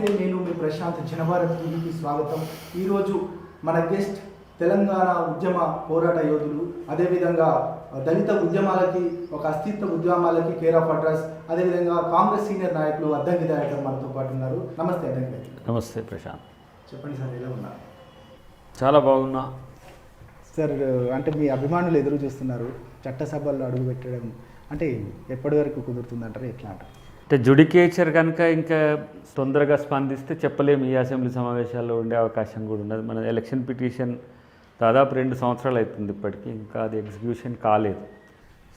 నమస్తే, నేను మీ ప్రశాంత్. జనభారత్ టీవీకి స్వాగతం. ఈరోజు మన గెస్ట్ తెలంగాణ ఉద్యమ పోరాట యోధులు, అదేవిధంగా దళిత ఉద్యమాలకి, ఒక అస్తిత్వ ఉద్యమాలకి కేర్ ఆఫ్ అడ్రస్, అదేవిధంగా కాంగ్రెస్ సీనియర్ నాయకులు అద్దంకి దయాకర్ మనతో పాటు ఉన్నారు. నమస్తే అద్దంకి. నమస్తే ప్రశాంత్. చెప్పండి సార్, ఎలా ఉన్నారు? చాలా బాగున్నా సార్. అంటే మీ అభిమానులు ఎదురు చూస్తున్నారు, చట్టసభల్లో అడుగు పెట్టడం అంటే ఎప్పటి వరకు కుదురుతుందంటారు, ఎట్లా అంటారు? అంటే జుడికేచర్ కనుక ఇంకా తొందరగా స్పందిస్తే చెప్పలేము, ఈ అసెంబ్లీ సమావేశాల్లో ఉండే అవకాశం కూడా ఉన్నది. మన ఎలక్షన్ పిటిషన్ దాదాపు 2 సంవత్సరాలు అవుతుంది ఇప్పటికీ, ఇంకా అది ఎగ్జిక్యూషన్ కాలేదు.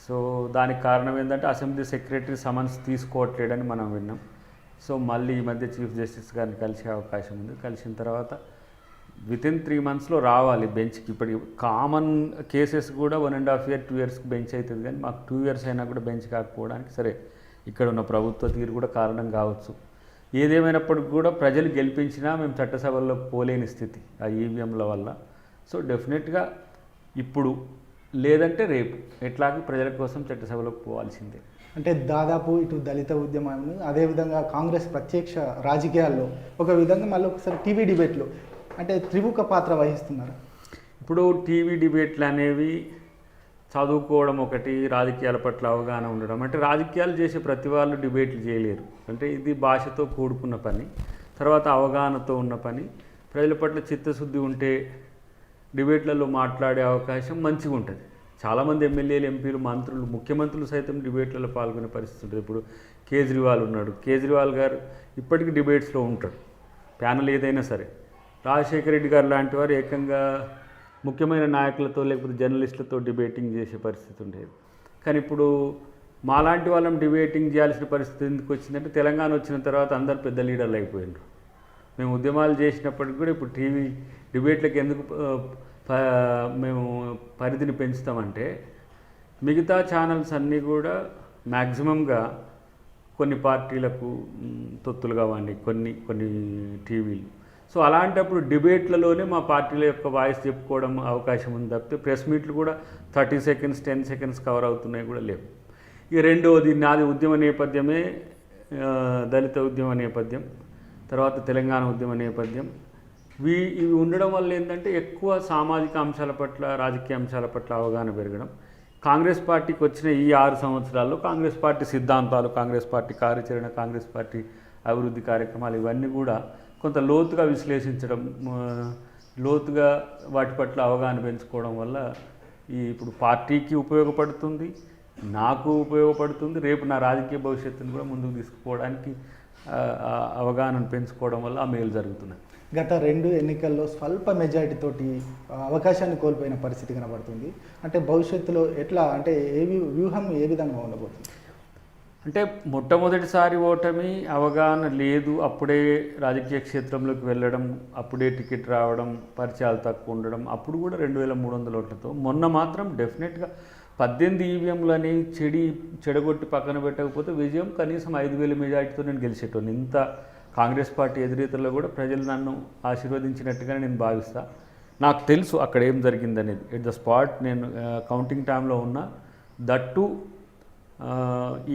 సో దానికి కారణం ఏంటంటే అసెంబ్లీ సెక్రటరీ సమన్స్ తీసుకోవట్లేడని మనం విన్నాం. సో మళ్ళీ ఈ మధ్య చీఫ్ జస్టిస్ గారిని కలిసే అవకాశం ఉంది. కలిసిన తర్వాత వితిన్ 3 monthsలో రావాలి బెంచ్కి. ఇప్పటికి కామన్ కేసెస్ కూడా 1.5 years 2 yearsకి బెంచ్ అవుతుంది, కానీ మాకు 2 years అయినా కూడా బెంచ్ కాకపోవడానికి సరే ఇక్కడ ఉన్న ప్రభుత్వ తీరు కూడా కారణం కావచ్చు. ఏదేమైనప్పటికి కూడా ప్రజలు గెలిపించినా మేము చట్టసభల్లో పోలేని స్థితి ఆ ఈవీఎంల వల్ల. సో డెఫినెట్గా ఇప్పుడు లేదంటే రేపు ఎట్లాగే ప్రజల కోసం చట్టసభలోకి పోవాల్సిందే. అంటే దాదాపు ఇటు దళిత ఉద్యమాన్ని, అదేవిధంగా కాంగ్రెస్ ప్రత్యక్ష రాజకీయాల్లో ఒక విధంగా మళ్ళీ ఒకసారి టీవీ డిబేట్లు అంటే త్రిముఖ పాత్ర వహిస్తున్నారు. ఇప్పుడు టీవీ డిబేట్లు అనేవి చదువుకోవడం ఒకటి, రాజకీయాల పట్ల అవగాహన ఉండడం. అంటే రాజకీయాలు చేసే ప్రతి వాళ్ళు డిబేట్లు చేయలేరు. అంటే ఇది భాషతో కూడుకున్న పని, తర్వాత అవగాహనతో ఉన్న పని. ప్రజల పట్ల చిత్తశుద్ధి ఉంటే డిబేట్లలో మాట్లాడే అవకాశం మంచిగా ఉంటుంది. చాలామంది ఎమ్మెల్యేలు, ఎంపీలు, మంత్రులు, ముఖ్యమంత్రులు సైతం డిబేట్లలో పాల్గొనే పరిస్థితి ఉంటుంది. ఇప్పుడు కేజ్రీవాల్ ఉన్నాడు. కేజ్రీవాల్ గారు ఇప్పటికీ డిబేట్స్లో ఉంటాడు, ప్యానల్ ఏదైనా సరే. రాజశేఖర రెడ్డి గారు లాంటి వారు ఏకంగా ముఖ్యమైన నాయకులతో లేకపోతే జర్నలిస్టులతో డిబేటింగ్ చేసే పరిస్థితి ఉండేది. కానీ ఇప్పుడు మాలాంటి వాళ్ళం డిబేటింగ్ చేయాల్సిన పరిస్థితి ఎందుకు వచ్చిందంటే తెలంగాణ వచ్చిన తర్వాత అందరు పెద్ద లీడర్లు అయిపోయినారు. మేము ఉద్యమాలు చేసినప్పటికి కూడా ఇప్పుడు టీవీ డిబేట్లకు ఎందుకు మేము పరిధిని పెంచుతామంటే మిగతా ఛానల్స్ అన్నీ కూడా మ్యాక్సిమంగా కొన్ని పార్టీలకు తొత్తులుగా వాడి కొన్ని టీవీలు. సో అలాంటప్పుడు డిబేట్లలోనే మా పార్టీల యొక్క వాయిస్ చెప్పుకోవడం అవకాశం ఉంది తప్పితే ప్రెస్ మీట్లు కూడా 30 seconds 10 seconds కవర్ అవుతున్నాయి కూడా లేవు. ఇక రెండవది, నాది ఉద్యమ నేపథ్యమే, దళిత ఉద్యమ నేపథ్యం, తర్వాత తెలంగాణ ఉద్యమ నేపథ్యం. ఇవి ఉండడం వల్ల ఏంటంటే ఎక్కువ సామాజిక అంశాల పట్ల, రాజకీయ అంశాల పట్ల అవగాహన పెరగడం. కాంగ్రెస్ పార్టీకి వచ్చిన ఈ 6 సంవత్సరాల్లో కాంగ్రెస్ పార్టీ సిద్ధాంతాలు, కాంగ్రెస్ పార్టీ కార్యాచరణ, కాంగ్రెస్ పార్టీ అభివృద్ధి కార్యక్రమాలు ఇవన్నీ కూడా కొంత లోతుగా విశ్లేషించడం, లోతుగా వాటి పట్ల అవగాహన పెంచుకోవడం వల్ల ఇప్పుడు పార్టీకి ఉపయోగపడుతుంది, నాకు ఉపయోగపడుతుంది. రేపు నా రాజకీయ భవిష్యత్తును కూడా ముందుకు తీసుకుపోవడానికి అవగాహనను పెంచుకోవడం వల్ల ఆ మేలు జరుగుతున్నాయి. గత 2 ఎన్నికల్లో స్వల్ప మెజారిటీతోటి అవకాశాన్ని కోల్పోయిన పరిస్థితి కనబడుతుంది. అంటే భవిష్యత్తులో ఎట్లా, అంటే వ్యూహం ఏ విధంగా ఉండబోతుంది? అంటే మొట్టమొదటిసారి ఓటమి, అవగాహన లేదు, అప్పుడే రాజకీయ క్షేత్రంలోకి వెళ్ళడం, అప్పుడే టికెట్ రావడం, పరిచయాలు తక్కువ ఉండడం, అప్పుడు కూడా 2300 ఓట్లతో. మొన్న మాత్రం డెఫినెట్గా 18 ఈవీఎంలు అనేవి చెడగొట్టి పక్కన పెట్టకపోతే విజయం కనీసం 5000 మెజారిటీతో నేను గెలిచేటోని. ఇంత కాంగ్రెస్ పార్టీ ఎదురీతల్లో కూడా ప్రజలు నన్ను ఆశీర్వదించినట్టుగానే నేను భావిస్తా. నాకు తెలుసు అక్కడ ఏం జరిగిందనేది. ఎట్ ద స్పాట్ నేను కౌంటింగ్ టైంలో ఉన్నా. దట్టు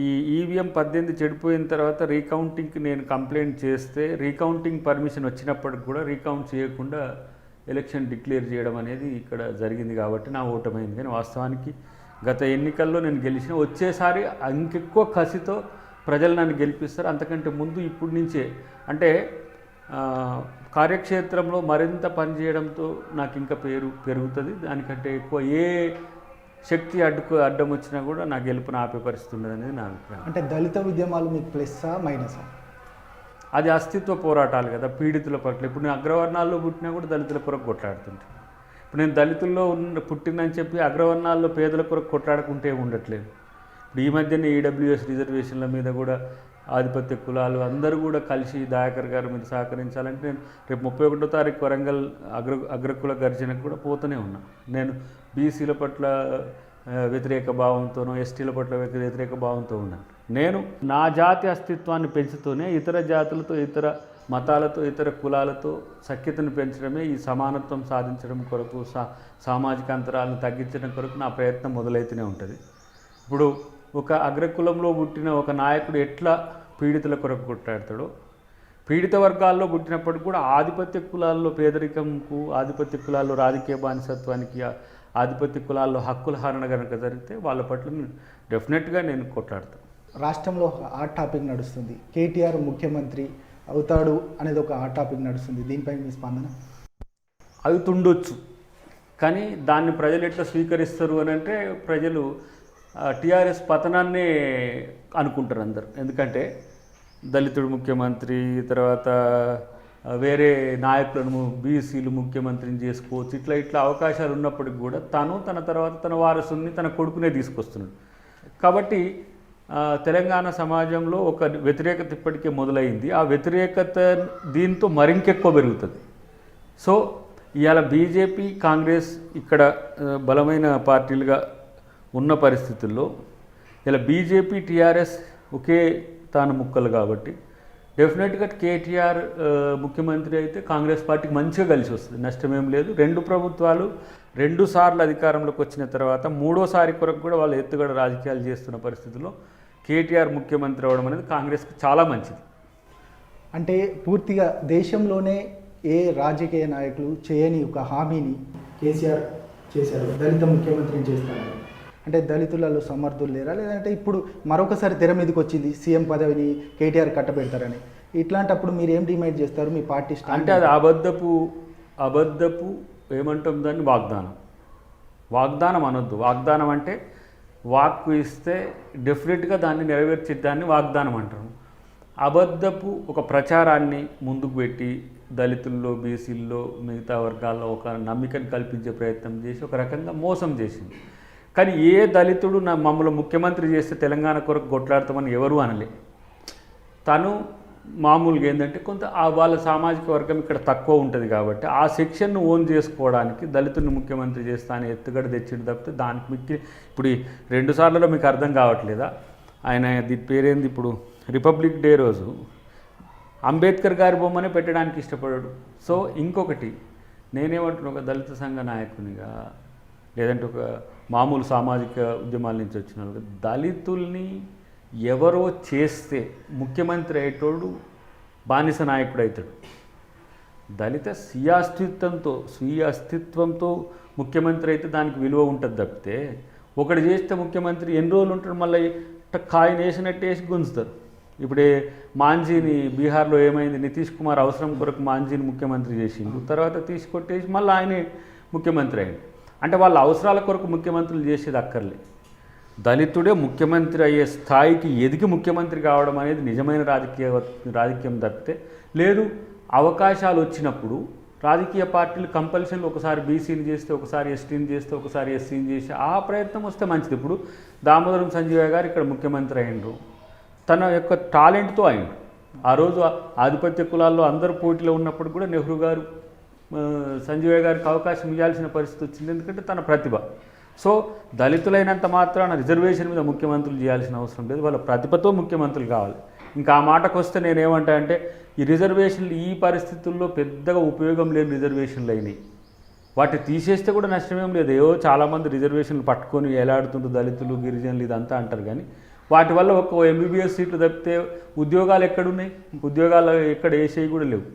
ఈ ఈవీఎం 18 చెడిపోయిన తర్వాత రీకౌంటింగ్కి నేను కంప్లైంట్ చేస్తే రీకౌంటింగ్ పర్మిషన్ వచ్చినప్పటికి కూడా రీకౌంట్ చేయకుండా ఎలక్షన్ డిక్లేర్ చేయడం అనేది ఇక్కడ జరిగింది కాబట్టి నా ఓటమైంది. కానీ వాస్తవానికి గత ఎన్నికల్లో నేను గెలిచిన, వచ్చేసారి ఇంకెక్కువ కసితో ప్రజలు నన్ను గెలిపిస్తారు. అంతకంటే ముందు ఇప్పుడు నుంచే అంటే కార్యక్షేత్రంలో మరింత పనిచేయడంతో నాకు ఇంకా పేరు పెరుగుతుంది. దానికంటే ఎక్కువ ఏ శక్తి అడ్డం వచ్చినా కూడా నా గెలుపుని ఆపే పరిస్థితి ఉండదు అనేది నా అభిప్రాయం. అంటే దళిత ఉద్యమాలు మీకు ప్లస్సా మైనసా? అది అస్తిత్వ పోరాటాలు కదా, పీడితుల పట్ల. ఇప్పుడు నేను అగ్రవర్ణాల్లో పుట్టినా కూడా దళితుల కొరకు కొట్లాడుతుంటే, ఇప్పుడు నేను దళితుల్లో పుట్టినని చెప్పి అగ్రవర్ణాల్లో పేదల కొరకు కొట్లాడుకుంటే ఉండట్లేదు. ఇప్పుడు ఈ మధ్యనే ఈడబ్ల్యూఎస్ రిజర్వేషన్ల మీద కూడా ఆధిపత్య కులాలు అందరూ కూడా కలిసి దయాకర్ గారు మీరు సహకరించాలంటే నేను రేపు 31వ తారీఖు వరంగల్ అగ్రకుల గర్జనకు కూడా పోతూనే ఉన్నా. నేను బీసీల పట్ల వ్యతిరేక భావంతోనో, ఎస్టీల పట్ల వ్యతిరేక భావంతో ఉన్నాను. నేను నా జాతి అస్తిత్వాన్ని పెంచుతూనే ఇతర జాతులతో, ఇతర మతాలతో, ఇతర కులాలతో సఖ్యతను పెంచడమే, ఈ సమానత్వం సాధించడం కొరకు, సామాజిక అంతరాలను తగ్గించడం కొరకు నా ప్రయత్నం మొదలైతూనే ఉంటుంది. ఇప్పుడు ఒక అగ్రకులంలో పుట్టిన ఒక నాయకుడు ఎట్లా పీడితుల కొరకు కొట్లాడతాడో, పీడిత వర్గాల్లో పుట్టినప్పటికి కూడా ఆధిపత్య కులాల్లో పేదరికంకు, ఆధిపత్య కులాల్లో రాజకీయ బానిసత్వానికి, ఆధిపత్య కులాల్లో హక్కుల హరణ కనుక జరిగితే వాళ్ళ పట్ల డెఫినెట్గా నేను కొట్లాడతాను. రాష్ట్రంలో హాట్ టాపిక్ నడుస్తుంది, కేటీఆర్ ముఖ్యమంత్రి అవుతాడు అనేది ఒక హాట్ టాపిక్ నడుస్తుంది. దీనిపై మీ స్పందన? అవుతుండొచ్చు, కానీ దాన్ని ప్రజలు ఎట్లా స్వీకరిస్తారు అని అంటే ప్రజలు టీఆర్ఎస్ పతనాన్నే అనుకుంటారు అందరు. ఎందుకంటే దళితుడు ముఖ్యమంత్రి, తర్వాత వేరే నాయకులను బీసీలు ముఖ్యమంత్రిని చేసుకోవచ్చు, ఇట్లా అవకాశాలు ఉన్నప్పటికి కూడా తన తర్వాత తన వారసుని తన కొడుకునే తీసుకొస్తున్నాడు. కాబట్టి తెలంగాణ సమాజంలో ఒక వ్యతిరేకత ఇప్పటికే మొదలైంది. ఆ వ్యతిరేకత దీంతో మరింకెక్కువ పెరుగుతుంది. సో ఇవాళ బీజేపీ, కాంగ్రెస్ ఇక్కడ బలమైన పార్టీలుగా ఉన్న పరిస్థితుల్లో ఇలా బీజేపీ, టీఆర్ఎస్ ఒకే తాను ముక్కలు కాబట్టి డెఫినెట్గా కేటీఆర్ ముఖ్యమంత్రి అయితే కాంగ్రెస్ పార్టీకి మంచిగా కలిసి వస్తుంది, నష్టమేం లేదు. రెండు ప్రభుత్వాలు 2 సార్లు అధికారంలోకి వచ్చిన తర్వాత 3వ సారి కొరకు కూడా వాళ్ళు ఎత్తుగడ రాజకీయాలు చేస్తున్న పరిస్థితుల్లో కేటీఆర్ ముఖ్యమంత్రి అవ్వడం అనేది కాంగ్రెస్కి చాలా మంచిది. అంటే పూర్తిగా దేశంలోనే ఏ రాజకీయ నాయకులు చేయని ఒక హామీని కేసీఆర్ చేశారు, దళిత ముఖ్యమంత్రిని చేస్తారు. అంటే దళితులలో సమర్థులు లేరా, లేదంటే ఇప్పుడు మరొకసారి తెర మీదకి వచ్చింది సీఎం పదవిని కేటీఆర్ కట్టబెడతారని, ఇట్లాంటప్పుడు మీరు ఏం డిమాండ్ చేస్తారు మీ పార్టీ? అంటే అది అబద్ధపు ఏమంటాం దాన్ని, వాగ్దానం అనొద్దు. వాగ్దానం అంటే వాక్కు ఇస్తే డెఫినెట్గా దాన్ని నెరవేర్చేదాన్ని వాగ్దానం అంటారు. అబద్ధపు ఒక ప్రచారాన్ని ముందుకు పెట్టి దళితుల్లో, బీసీల్లో, మిగతా వర్గాల్లో ఒక నమ్మికను కల్పించే ప్రయత్నం చేసి ఒక రకంగా మోసం చేసింది. కానీ ఏ దళితుడు మమ్మల్ని ముఖ్యమంత్రి చేస్తే తెలంగాణ కొరకు కొట్లాడతామని ఎవరు అనలే. తను మామూలుగా ఏంటంటే కొంత వాళ్ళ సామాజిక వర్గం ఇక్కడ తక్కువ ఉంటుంది కాబట్టి ఆ సెక్షన్ను ఓన్ చేసుకోవడానికి దళితుడిని ముఖ్యమంత్రి చేస్తా అని ఎత్తుగడ తెచ్చిండు తప్పితే దానికి మిక్కి ఇప్పుడు 2 సార్లలో మీకు అర్థం కావట్లేదా? ఆయన దీని పేరేంది, ఇప్పుడు రిపబ్లిక్ డే రోజు అంబేద్కర్ గారి బొమ్మనే పెట్టడానికి ఇష్టపడాడు. సో ఇంకొకటి నేనేమంటున్నా, ఒక దళిత సంఘ నాయకునిగా లేదంటే ఒక మామూలు సామాజిక ఉద్యమాల నుంచి వచ్చిన వాళ్ళు, దళితుల్ని ఎవరో చేస్తే ముఖ్యమంత్రి అయ్యేటోడు బానిస నాయకుడు అవుతాడు. దళిత స్వీయ అస్తిత్వంతో ముఖ్యమంత్రి అయితే దానికి విలువ ఉంటుంది తప్పితే ఒకటి చేస్తే ముఖ్యమంత్రి ఎన్ని రోజులు ఉంటాడు, మళ్ళీ కాయన వేసినట్టు వేసి గుంజుతారు. ఇప్పుడే మాంజీని బీహార్లో ఏమైంది, నితీష్ కుమార్ అవసరం కొరకు మాంజీని ముఖ్యమంత్రి చేసిండు, తర్వాత తీసుకొట్టేసి మళ్ళీ ఆయనే ముఖ్యమంత్రి అయింది. అంటే వాళ్ళ అవసరాల కొరకు ముఖ్యమంత్రులు చేసేది అక్కర్లే. దళితుడే ముఖ్యమంత్రి అయ్యే స్థాయికి ఎదిగి ముఖ్యమంత్రి కావడం అనేది నిజమైన రాజకీయం తప్పితే లేదు. అవకాశాలు వచ్చినప్పుడు రాజకీయ పార్టీలు కంపల్సరీ ఒకసారి బీసీని చేస్తే, ఒకసారి ఎస్టీని చేస్తే, ఒకసారి ఎస్సీని చేసి ఆ ప్రయత్నం వస్తే మంచిది. ఇప్పుడు దామోదరం సంజయ్ గారు ఇక్కడ ముఖ్యమంత్రి అయ్యిండ్రు, తన యొక్క టాలెంట్తో అయ్యిండు. ఆ రోజు ఆధిపత్య కులాల్లో అందరూ పోటీలో ఉన్నప్పుడు కూడా నెహ్రూ గారు సంజయ్ గారికి అవకాశం ఇవ్వాల్సిన పరిస్థితి వచ్చింది, ఎందుకంటే తన ప్రతిభ. సో దళితులైనంత మాత్రాన రిజర్వేషన్ మీద ముఖ్యమంత్రులు చేయాల్సిన అవసరం లేదు, వాళ్ళ ప్రతిభతో ముఖ్యమంత్రులు కావాలి. ఇంకా ఆ మాటకు వస్తే నేనేమంటా అంటే ఈ రిజర్వేషన్లు ఈ పరిస్థితుల్లో పెద్దగా ఉపయోగం లేని రిజర్వేషన్లు అయినాయి. వాటి తీసేస్తే కూడా నష్టమేం లేదు. చాలామంది రిజర్వేషన్లు పట్టుకొని ఎలాడుతుంటారు దళితులు, గిరిజనులు ఇదంతా అంటారు. కానీ వాటి వల్ల ఒక ఎంబీబీఎస్ సీట్లు తప్పితే ఉద్యోగాలు ఎక్కడున్నాయి? ఉద్యోగాలు ఎక్కడ వేసేవి కూడా లేవు.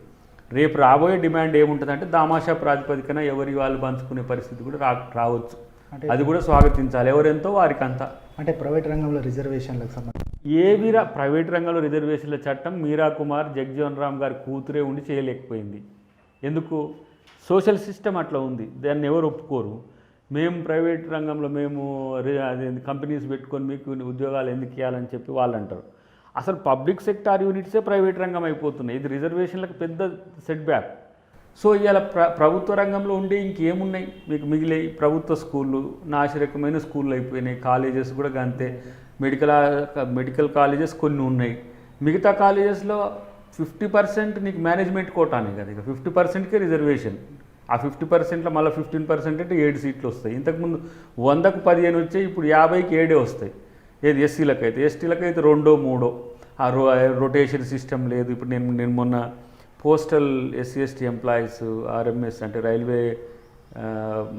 రేపు రాబోయే డిమాండ్ ఏముంటుందంటే దామాషా ప్రాతిపదికన ఎవరి వాళ్ళు పంచుకునే పరిస్థితి కూడా రావచ్చు. అది కూడా స్వాగతించాలి, ఎవరెంతో వారికి అంతా. అంటే ప్రైవేట్ రంగంలో రిజర్వేషన్లకు సంబంధించి ప్రైవేట్ రంగంలో రిజర్వేషన్ల చట్టం మీరా కుమార్ జగ్జీవన్ రామ్ గారి కూతురే ఉండి చేయలేకపోయింది. ఎందుకు? సోషల్ సిస్టమ్ అట్లా ఉంది, దాన్ని ఎవరు ఒప్పుకోరు. మేము ప్రైవేట్ రంగంలో కంపెనీస్ పెట్టుకొని మీకు ఉద్యోగాలు ఎందుకు ఇవ్వాలని చెప్పి వాళ్ళు అంటారు. అసలు పబ్లిక్ సెక్టార్ యూనిట్సే ప్రైవేట్ రంగం అయిపోతున్నాయి. ఇది రిజర్వేషన్లకు పెద్ద సెట్ బ్యాక్. సో ఇవాళ ప్రభుత్వ రంగంలో ఉండే ఇంకేమున్నాయి మీకు మిగిలే? ప్రభుత్వ స్కూళ్ళు నాశరకమైన స్కూళ్ళు అయిపోయినాయి, కాలేజెస్ కూడా అంతే. మెడికల్ కాలేజెస్ కొన్ని ఉన్నాయి, మిగతా కాలేజెస్లో 50% నీకు మేనేజ్మెంట్ కోటానే కదా, ఇక 50%కే రిజర్వేషన్. ఆ 50%లో మళ్ళీ 15% అంటే 7 సీట్లు వస్తాయి. ఇంతకుముందు 100కు 15 వచ్చాయి, ఇప్పుడు 50కి 7 వస్తాయి. ఏది ఎస్సీలకైతే, ఎస్టీలకైతే 2-3. ఆ రొటేషన్ సిస్టమ్ లేదు. ఇప్పుడు నేను మొన్న పోస్టల్ ఎస్సీ/ఎస్టీ ఎంప్లాయీస్ ఆర్ఎంఎస్ అంటే రైల్వే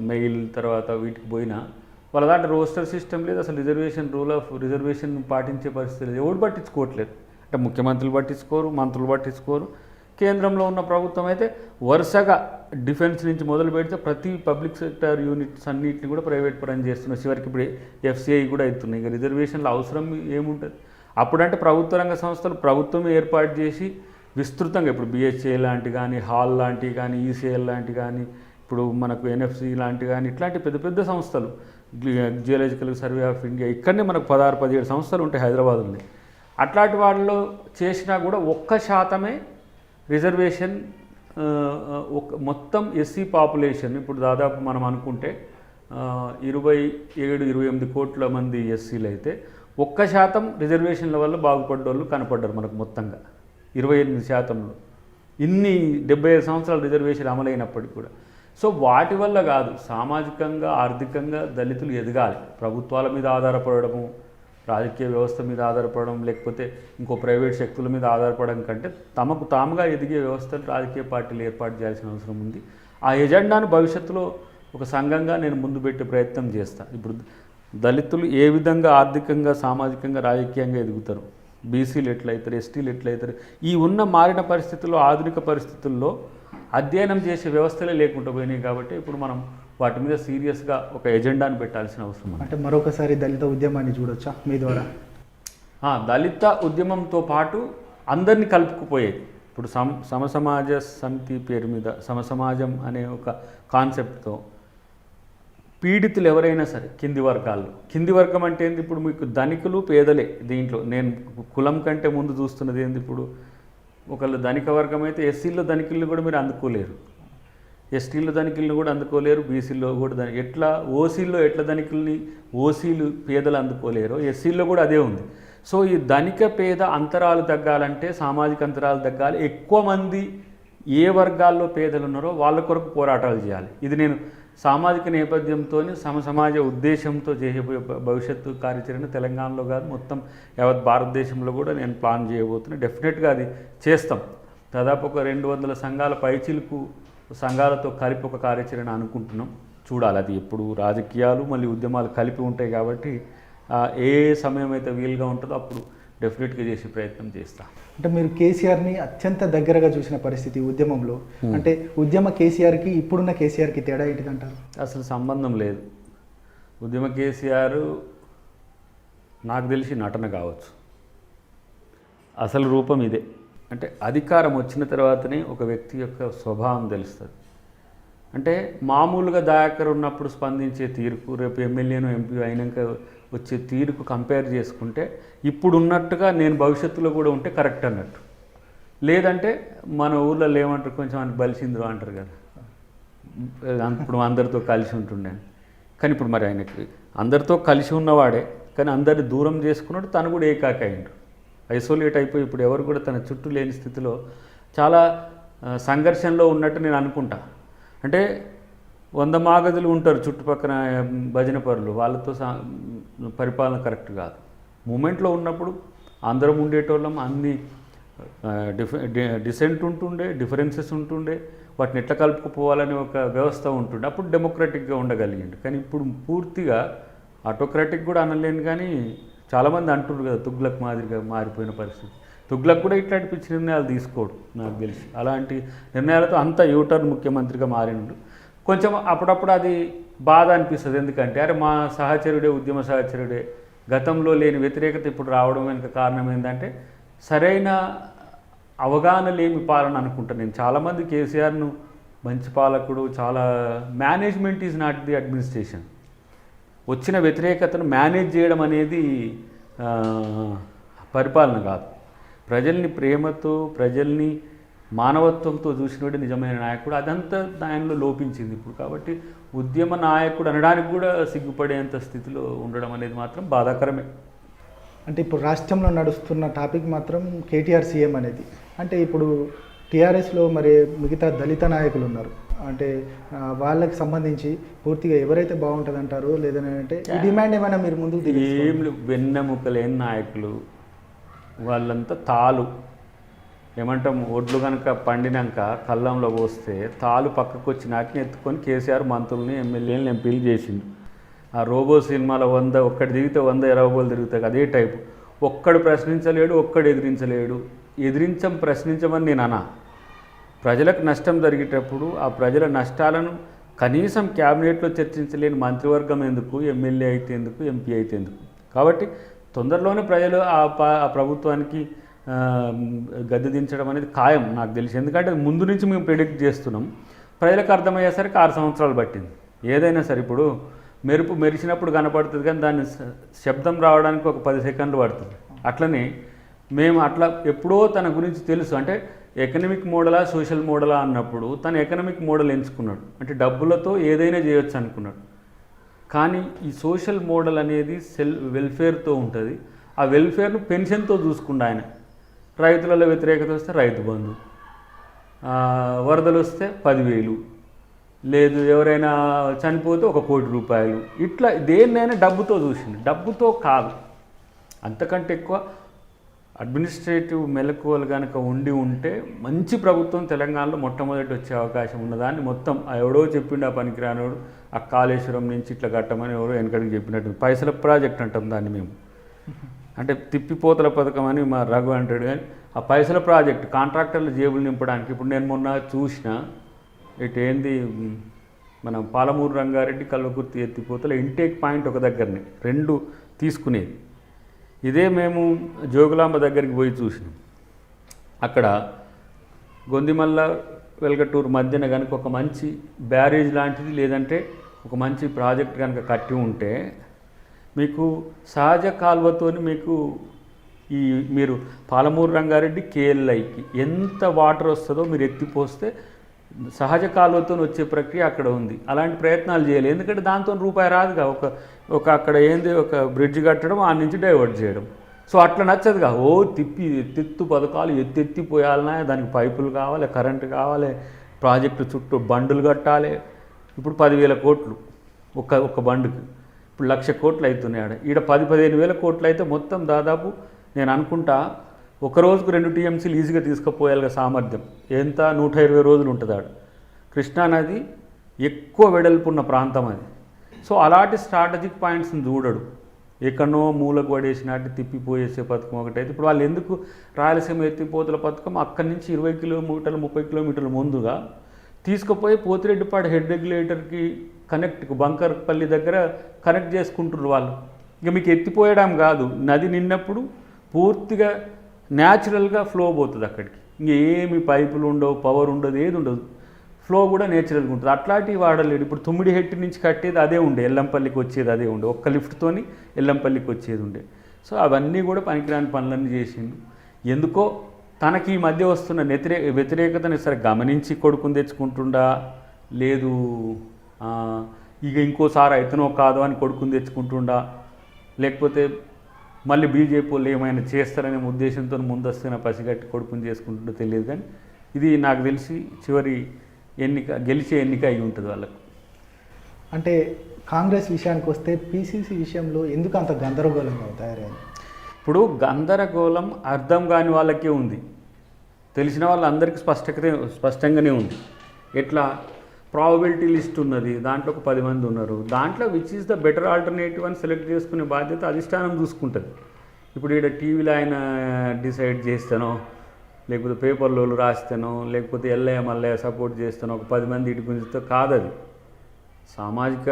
మెయిల్ తర్వాత వీటికి పోయినా వాళ్ళ దాంట్లో రోస్టర్ సిస్టమ్ లేదు, అసలు రూల్ ఆఫ్ రిజర్వేషన్ పాటించే పరిస్థితి లేదు. ఎవరు పట్టించుకోవట్లేదు. అంటే ముఖ్యమంత్రులు పట్టించుకోరు, మంత్రులు పట్టించుకోరు, కేంద్రంలో ఉన్న ప్రభుత్వం అయితే వరుసగా డిఫెన్స్ నుంచి మొదలు పెడితే ప్రతి పబ్లిక్ సెక్టర్ యూనిట్స్ అన్నింటిని కూడా ప్రైవేట్ పరం చేస్తున్నారు. చివరికి ఇప్పుడు ఎఫ్సిఐ కూడా అవుతున్నాయి. ఇక రిజర్వేషన్ల అవసరం ఏముంటుంది? అప్పుడంటే ప్రభుత్వ రంగ సంస్థలు ప్రభుత్వం ఏర్పాటు చేసి విస్తృతంగా, ఇప్పుడు బిహెచ్ఏ లాంటి కానీ, హాల్ లాంటివి కానీ, ఈసీఎల్ లాంటివి కానీ, ఇప్పుడు మనకు ఎన్ఎఫ్సి లాంటివి కానీ, ఇట్లాంటి పెద్ద పెద్ద సంస్థలు, జియోలాజికల్ సర్వే ఆఫ్ ఇండియా, ఇక్కడనే మనకు 16-17 సంస్థలు ఉంటాయి హైదరాబాద్లో. అట్లాంటి వాళ్ళలో చేసినా కూడా 1% రిజర్వేషన్. మొత్తం ఎస్సీ పాపులేషన్ ఇప్పుడు దాదాపు మనం అనుకుంటే 27-28 కోట్ల మంది ఎస్సీలు అయితే 1% రిజర్వేషన్ల వల్ల బాగుపడ్డోళ్ళు కనపడ్డారు మనకు మొత్తంగా 28%లో. ఇన్ని 75 సంవత్సరాల రిజర్వేషన్ అమలైనప్పటికీ కూడా. సో వాటి వల్ల కాదు, సామాజికంగా ఆర్థికంగా దళితులు ఎదగాలి. ప్రభుత్వాల మీద ఆధారపడము, రాజకీయ వ్యవస్థ మీద ఆధారపడడం, లేకపోతే ఇంకో ప్రైవేట్ శక్తుల మీద ఆధారపడడం కంటే తమకు తాముగా ఎదిగే వ్యవస్థలు రాజకీయ పార్టీలు ఏర్పాటు చేయాల్సిన అవసరం ఉంది. ఆ ఎజెండాను భవిష్యత్తులో ఒక సంఘంగా నేను ముందు పెట్టే ప్రయత్నం చేస్తాను. ఇప్పుడు దళితులు ఏ విధంగా ఆర్థికంగా, సామాజికంగా, రాజకీయంగా ఎదుగుతారు, బీసీలు ఎట్లయితారు, ఎస్టీలు ఎట్లయితారు, ఈ ఉన్న మారిన పరిస్థితుల్లో, ఆధునిక పరిస్థితుల్లో అధ్యయనం చేసే వ్యవస్థలే లేకుండా పోయినాయి. కాబట్టి ఇప్పుడు మనం వాటి మీద సీరియస్గా ఒక ఎజెండాను పెట్టాల్సిన అవసరం ఉంది. అంటే మరొకసారి దళిత ఉద్యమాన్ని చూడొచ్చా మీ ద్వారా? దళిత ఉద్యమంతో పాటు అందరినీ కలుపుకుపోయేది. ఇప్పుడు సమసమాజ సమితి పేరు మీద సమసమాజం అనే ఒక కాన్సెప్ట్తో పీడితులు ఎవరైనా సరే కింది వర్గం అంటే ఏంది? ఇప్పుడు మీకు ధనికులు పేదలే. దీంట్లో నేను కులం కంటే ముందు చూస్తున్నది ఏంది? ఇప్పుడు ఒకళ్ళు ధనిక వర్గం అయితే ఎస్సీల్లో ధనికులను కూడా మీరు అందుకోలేరు, ఎస్టీల్లో ధనికులను కూడా అందుకోలేరు, బీసీల్లో కూడా ఎట్లా ఓసీల్లో ఎట్లా ధనికుల్ని ఓసీలు పేదలు అందుకోలేరు, ఎస్సీల్లో కూడా అదే ఉంది. సో ఈ ధనిక పేద అంతరాలు తగ్గాలంటే, సామాజిక అంతరాలు తగ్గాలి, ఎక్కువ మంది ఏ వర్గాల్లో పేదలు ఉన్నారో వాళ్ళ కొరకు పోరాటాలు చేయాలి. ఇది నేను సామాజిక నేపథ్యంతో సమసమాజ ఉద్దేశంతో చేయబోయే భవిష్యత్తు కార్యాచరణ తెలంగాణలో కాదు, మొత్తం యావత్ భారతదేశంలో కూడా నేను ప్లాన్ చేయబోతున్నా. డెఫినెట్గా అది చేస్తాం. దాదాపు ఒక 200 సంఘాల పైచిలకు సంఘాలతో కలిపి ఒక కార్యాచరణ అనుకుంటున్నాం. చూడాలి, అది ఎప్పుడు రాజకీయాలు మళ్ళీ ఉద్యమాలు కలిపి ఉంటాయి కాబట్టి ఏ సమయం అయితే వీలుగా ఉంటుందో అప్పుడు డెఫినెట్గా చేసే ప్రయత్నం చేస్తా. అంటే మీరు కేసీఆర్ని అత్యంత దగ్గరగా చూసిన పరిస్థితి ఉద్యమంలో, అంటే ఉద్యమ కేసీఆర్కి ఇప్పుడున్న కేసీఆర్కి తేడా ఏంటిదంటారు? అసలు సంబంధం లేదు. ఉద్యమ కేసీఆర్ నాకు తెలిసి నటన కావచ్చు, అసలు రూపం ఇదే. అంటే అధికారం వచ్చిన తర్వాతనే ఒక వ్యక్తి యొక్క స్వభావం తెలుస్తుంది. అంటే మామూలుగా దయాకర్ ఉన్నప్పుడు స్పందించే తీరుకు, రేపు ఎమ్మెల్యేను ఎంపీ అయినాక వచ్చే తీరుకు కంపేర్ చేసుకుంటే ఇప్పుడు ఉన్నట్టుగా నేను భవిష్యత్తులో కూడా ఉంటే కరెక్ట్ అన్నట్టు. లేదంటే మన ఊళ్ళో ఏమంటారు, కొంచెం అని బలిసింద్రు అంటారు కదా, ఇప్పుడు అందరితో కలిసి ఉంటుండే. కానీ ఇప్పుడు మరి ఆయనకి అందరితో కలిసి ఉన్నవాడే, కానీ అందరిని దూరం చేసుకున్నాడు, తను కూడా ఏకాకి అయ్యిండు, ఐసోలేట్ అయిపోయి ఇప్పుడు ఎవరు కూడా తన చుట్టూ లేని స్థితిలో చాలా సంఘర్షణలో ఉన్నట్టు నేను అనుకుంటా. అంటే 100 మాగదులు ఉంటారు చుట్టుపక్కల భజన పరులు, వాళ్ళతో పరిపాలన కరెక్ట్ కాదు. మూమెంట్లో ఉన్నప్పుడు అందరం ఉండేటోళ్ళం, అన్ని డిసెంట్ ఉంటుండే, డిఫరెన్సెస్ ఉంటుండే, వాటిని ఎట్లా కలుపుకుపోవాలని ఒక వ్యవస్థ ఉంటుండే, అప్పుడు డెమోక్రటిక్గా ఉండగలిగిండు. కానీ ఇప్పుడు పూర్తిగా ఆటోక్రాటిక్ కూడా అనలేను, కానీ చాలామంది అంటున్నారు కదా తుగ్లక్ మాదిరిగా మారిపోయిన పరిస్థితి. తుగ్లక్ కూడా ఇట్లాంటి పిచ్చి నిర్ణయాలు తీసుకోడు నాకు తెలిసి. అలాంటి నిర్ణయాలతో అంత యూటర్న్ ముఖ్యమంత్రిగా మారిండు. కొంచెం అప్పుడప్పుడు అది బాధ అనిపిస్తుంది. ఎందుకంటే అరే మా సహచరుడే, ఉద్యమ సహచరుడే, గతంలో లేని వ్యతిరేకత ఇప్పుడు రావడం వెనుక కారణం ఏంటంటే సరైన అవగాహన లేని పాలన అనుకుంటా నేను. చాలామంది కేసీఆర్ను మంచి పాలకుడు, చాలా management is not the administration. వచ్చిన వ్యతిరేకతను మేనేజ్ చేయడం అనేది పరిపాలన కాదు. ప్రజల్ని ప్రేమతో, ప్రజల్ని మానవత్వంతో చూసినవాడు నిజమైన నాయకుడు. అదంతా ఆయనలో లోపించింది ఇప్పుడు. కాబట్టి ఉద్యమ నాయకుడు అనడానికి కూడా సిగ్గుపడేంత స్థితిలో ఉండడం అనేది మాత్రం బాధాకరమే. అంటే ఇప్పుడు రాష్ట్రంలో నడుస్తున్న టాపిక్ మాత్రం కేటీఆర్ సీఎం అనేది. అంటే ఇప్పుడు టీఆర్ఎస్లో మరి మిగతా దళిత నాయకులు ఉన్నారు, అంటే వాళ్ళకి సంబంధించి పూర్తిగా ఎవరైతే బాగుంటుంది అంటారు, లేదంటే ఈ డిమాండ్ ఏమైనా మీరు ముందుకు ఏం వెన్నెముకలేని నాయకులు వాళ్ళంతా తాలు ఏమంటాం, ఒడ్లు కనుక పండినాక కళ్ళంలో పోస్తే తాలు పక్కకు వచ్చి నాటిని ఎత్తుకొని కేసీఆర్ మంత్రుల్ని, ఎమ్మెల్యేలను, ఎంపీలు చేసిండు. ఆ రోబో సినిమాలో 100 ఒక్కటి దిగితే 100 ఎరవబోలు తిరుగుతాయి, అదే టైపు. ఒక్కడు ప్రశ్నించలేడు, ఒక్కడు ఎదిరించలేడు. ప్రశ్నించమని నేను అన్నా. ప్రజలకు నష్టం జరిగేటప్పుడు ఆ ప్రజల నష్టాలను కనీసం క్యాబినెట్లో చర్చించలేని మంత్రివర్గం ఎందుకు, ఎమ్మెల్యే అయితే ఎందుకు, ఎంపీ అయితే ఎందుకు. కాబట్టి తొందరలోనే ప్రజలు ఆ ప్రభుత్వానికి గద్దె దించడం అనేది ఖాయం నాకు తెలిసి. ఎందుకంటే ముందు నుంచి మేము ప్రిడిక్ట్ చేస్తున్నాం. ప్రజలకు అర్థమయ్యేసరికి 6 సంవత్సరాలు పట్టింది. ఏదైనా సరే ఇప్పుడు మెరుపు మెరిసినప్పుడు కనపడుతుంది, కానీ దాని శబ్దం రావడానికి ఒక 10 సెకండ్లు పడుతుంది. అట్లనే మేము అట్లా ఎప్పుడో తన గురించి తెలుసు. అంటే ఎకనమిక్ మోడలా సోషల్ మోడలా అన్నప్పుడు తను ఎకనమిక్ మోడల్ ఎంచుకున్నాడు. అంటే డబ్బులతో ఏదైనా చేయొచ్చు అనుకున్నాడు. కానీ ఈ సోషల్ మోడల్ అనేది వెల్ఫేర్తో ఉంటుంది. ఆ వెల్ఫేర్ను పెన్షన్తో చూసుకుండా ఆయన. రైతులలో వ్యతిరేకత వస్తే రైతు బంధు, వరదలు వస్తే 10,000, లేదు ఎవరైనా చనిపోతే 1 కోటి రూపాయలు, ఇట్లా దేన్నైనా డబ్బుతో చూసింది. డబ్బుతో కాదు, అంతకంటే ఎక్కువ అడ్మినిస్ట్రేటివ్ మెలకువలు కనుక ఉంటే మంచి ప్రభుత్వం తెలంగాణలో మొట్టమొదటి వచ్చే అవకాశం ఉన్నదాన్ని మొత్తం ఎవడో చెప్పిండు ఆ పనికిరానోడు. ఆ కాళేశ్వరం నుంచి ఇట్లా కట్టమని ఎవరో వెనకడికి చెప్పినట్టు పైసల ప్రాజెక్ట్ అంటాం దాన్ని మేము. అంటే తిప్పిపోతల పథకం అని మా రఘు అంటాడు. కానీ ఆ పైసల ప్రాజెక్ట్ కాంట్రాక్టర్ల జేబులు నింపడానికి. ఇప్పుడు నేను మొన్న చూసిన ఏంది మన పాలమూరు రంగారెడ్డి కల్వకుర్తి ఎత్తిపోతల ఇంటేక్ పాయింట్ ఒక దగ్గరనే 2 తీసుకునేది. ఇదే మేము జోగులాంబ దగ్గరికి పోయి చూసినాం. అక్కడ గొందిమల్ల వెల్గటూరు మధ్యన కనుక ఒక మంచి బ్యారేజ్ లాంటిది లేదంటే ఒక మంచి ప్రాజెక్ట్ కనుక కట్టి ఉంటే మీకు సహజ కాలువతోని మీకు మీరు పాలమూరు రంగారెడ్డి కేఎల్ఐకి ఎంత వాటర్ వస్తుందో మీరు ఎత్తిపోస్తే సహజ కాలువతో వచ్చే ప్రక్రియ అక్కడ ఉంది. అలాంటి ప్రయత్నాలు చేయాలి. ఎందుకంటే దాంతో రూపాయి రాదుగా. ఒక అక్కడ ఏంది ఒక బ్రిడ్జ్ కట్టడం, ఆ నుంచి డైవర్ట్ చేయడం. సో అట్లా నచ్చదుగా. ఎత్తెత్తు పథకాలు ఎత్తెత్తిపోయాలన్నా దానికి పైపులు కావాలి, కరెంటు కావాలి, ప్రాజెక్టు చుట్టూ బండులు కట్టాలి. ఇప్పుడు 10,000 కోట్లు ఒక్క బండుకి. ఇప్పుడు 1,00,000 కోట్లు అవుతున్నాయి. ఈడ 10-15 వేల కోట్లు అయితే మొత్తం దాదాపు నేను అనుకుంటా ఒక రోజుకు 2 టీఎంసీలు ఈజీగా తీసుకుపోయాలిగా సామర్థ్యం. ఎంత 120 రోజులు ఉంటుంది ఆడ. కృష్ణానది ఎక్కువ వెడల్పున్న ప్రాంతం అది. సో అలాంటి స్ట్రాటజిక్ పాయింట్స్ని చూడడు. ఎక్కడనో మూలకు పడేసినట్టు తిప్పిపోయేసే పథకం ఒకటైతే ఇప్పుడు వాళ్ళు ఎందుకు రాయలసీమ ఎత్తిపోతల పథకం అక్కడి నుంచి 20 కిలోమీటర్లు 30 కిలోమీటర్ల ముందుగా తీసుకుపోయి పోతిరెడ్డిపాడు హెడ్ రెగ్యులేటర్కి బంకర్పల్లి దగ్గర కనెక్ట్ చేసుకుంటున్నారు వాళ్ళు. ఇక మీకు ఎత్తిపోయడం కాదు, నది నిన్నప్పుడు పూర్తిగా న్యాచురల్గా ఫ్లో పోతుంది అక్కడికి. ఇంకేమి పైపులు ఉండవు, పవర్ ఉండదు, ఏది ఉండదు. ఫ్లో కూడా నేచురల్గా ఉంటుంది. అట్లాంటివి వాడలేడు. ఇప్పుడు తుమ్మిడిహెట్టి నుంచి కట్టేది అదే ఉండే, ఎల్లంపల్లికి వచ్చేది అదే ఉండే, ఒక్క లిఫ్ట్తోని ఎల్లంపల్లికి వచ్చేది ఉండే. సో అవన్నీ కూడా పనికిరాని పనులన్నీ చేసిండు. ఎందుకో తనకి ఈ మధ్య వస్తున్న వ్యతిరేకతని సరే గమనించి కొడుకుని తెచ్చుకుంటుండా, లేదు ఇక ఇంకోసారి అయితేనో కాదు అని కొడుకుని తెచ్చుకుంటుండా, లేకపోతే మళ్ళీ బీజేపీ వాళ్ళు ఏమైనా చేస్తారనే ఉద్దేశంతో ముందస్తున్న పసిగట్టి కొడుకుని చేసుకుంటుండో తెలియదు. కానీ ఇది నాకు తెలిసి చివరి గెలిచే ఎన్నిక అయి ఉంటుంది వాళ్ళకు. అంటే కాంగ్రెస్ విషయానికి వస్తే పీసీసీ విషయంలో ఎందుకు అంత గందరగోళంగా తయారైంది? ఇప్పుడు గందరగోళం అర్థం కాని వాళ్ళకే ఉంది, తెలిసిన వాళ్ళందరికీ స్పష్టంగానే ఉంది. ఎట్లా ప్రాబబిలిటీ లిస్ట్ ఉన్నది, దాంట్లో ఒక 10 మంది ఉన్నారు, దాంట్లో which is the better alternative అని సెలెక్ట్ చేసుకునే బాధ్యత అధిష్టానం చూసుకుంటుంది. ఇప్పుడు ఇక్కడ టీవీలో ఆయన డిసైడ్ చేస్తానో, లేకపోతే పేపర్లో రాస్తానో, లేకపోతే ఎల్లయ్య మల్లయ్య సపోర్ట్ చేస్తానో, ఒక 10 మంది ఇటు గుంజితో కాదది. సామాజిక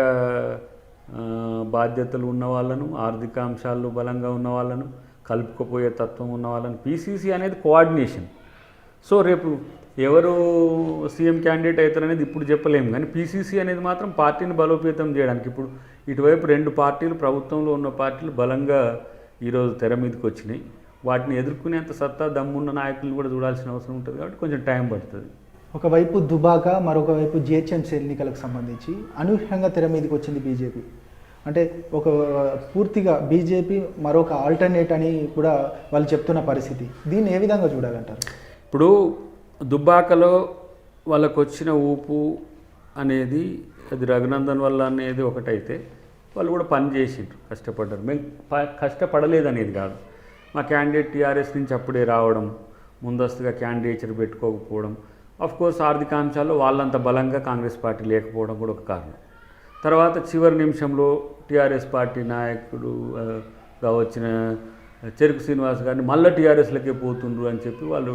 బాధ్యతలు ఉన్న వాళ్ళను, ఆర్థిక అంశాల్లో బలంగా ఉన్న వాళ్ళను, కలుపుకుపోయే తత్వం ఉన్న వాళ్ళను. పీసీసీ అనేది కోఆర్డినేషన్. సో రేపు ఎవరు సీఎం క్యాండిడేట్ అవుతారనేది ఇప్పుడు చెప్పలేము. కానీ పీసీసీ అనేది మాత్రం పార్టీని బలోపేతం చేయడానికి. ఇప్పుడు ఇటువైపు 2 పార్టీలు, ప్రభుత్వంలో ఉన్న పార్టీలు బలంగా ఈరోజు తెర మీదకి వచ్చినాయి. వాటిని ఎదుర్కొనేంత సత్తా దమ్మున్న నాయకులను కూడా చూడాల్సిన అవసరం ఉంటుంది. కాబట్టి కొంచెం టైం పడుతుంది. ఒకవైపు దుబాక, మరొక వైపు జిహెచ్ఎంసీ ఎన్నికలకు సంబంధించి అనూహ్యంగా తెర మీదకి వచ్చింది బీజేపీ. అంటే ఒక పూర్తిగా బీజేపీ మరొక ఆల్టర్నేట్ అని కూడా వాళ్ళు చెప్తున్న పరిస్థితి. దీన్ని ఏ విధంగా చూడాలంటారు? ఇప్పుడు దుబ్బాకలో వాళ్ళకు వచ్చిన ఊపు అనేది అది రఘునందన్ వల్ల అనేది ఒకటైతే వాళ్ళు కూడా పని చేసిండ్రు, కష్టపడ్డారు. మేము కష్టపడలేదనేది కాదు. మా క్యాండిడేట్ టీఆర్ఎస్ నుంచి అప్పుడే రావడం, ముందస్తుగా క్యాండిడేచర్ పెట్టుకోకపోవడం, ఆఫ్కోర్స్ ఆర్థికాంశాల్లో వాళ్ళంత బలంగా కాంగ్రెస్ పార్టీ లేకపోవడం కూడా ఒక కారణం. తర్వాత చివరి నిమిషంలో టీఆర్ఎస్ పార్టీ నాయకుడుగా వచ్చిన చెరుకు శ్రీనివాస్ గారిని మళ్ళీ టీఆర్ఎస్లకే పోతుండ్రు అని చెప్పి వాళ్ళు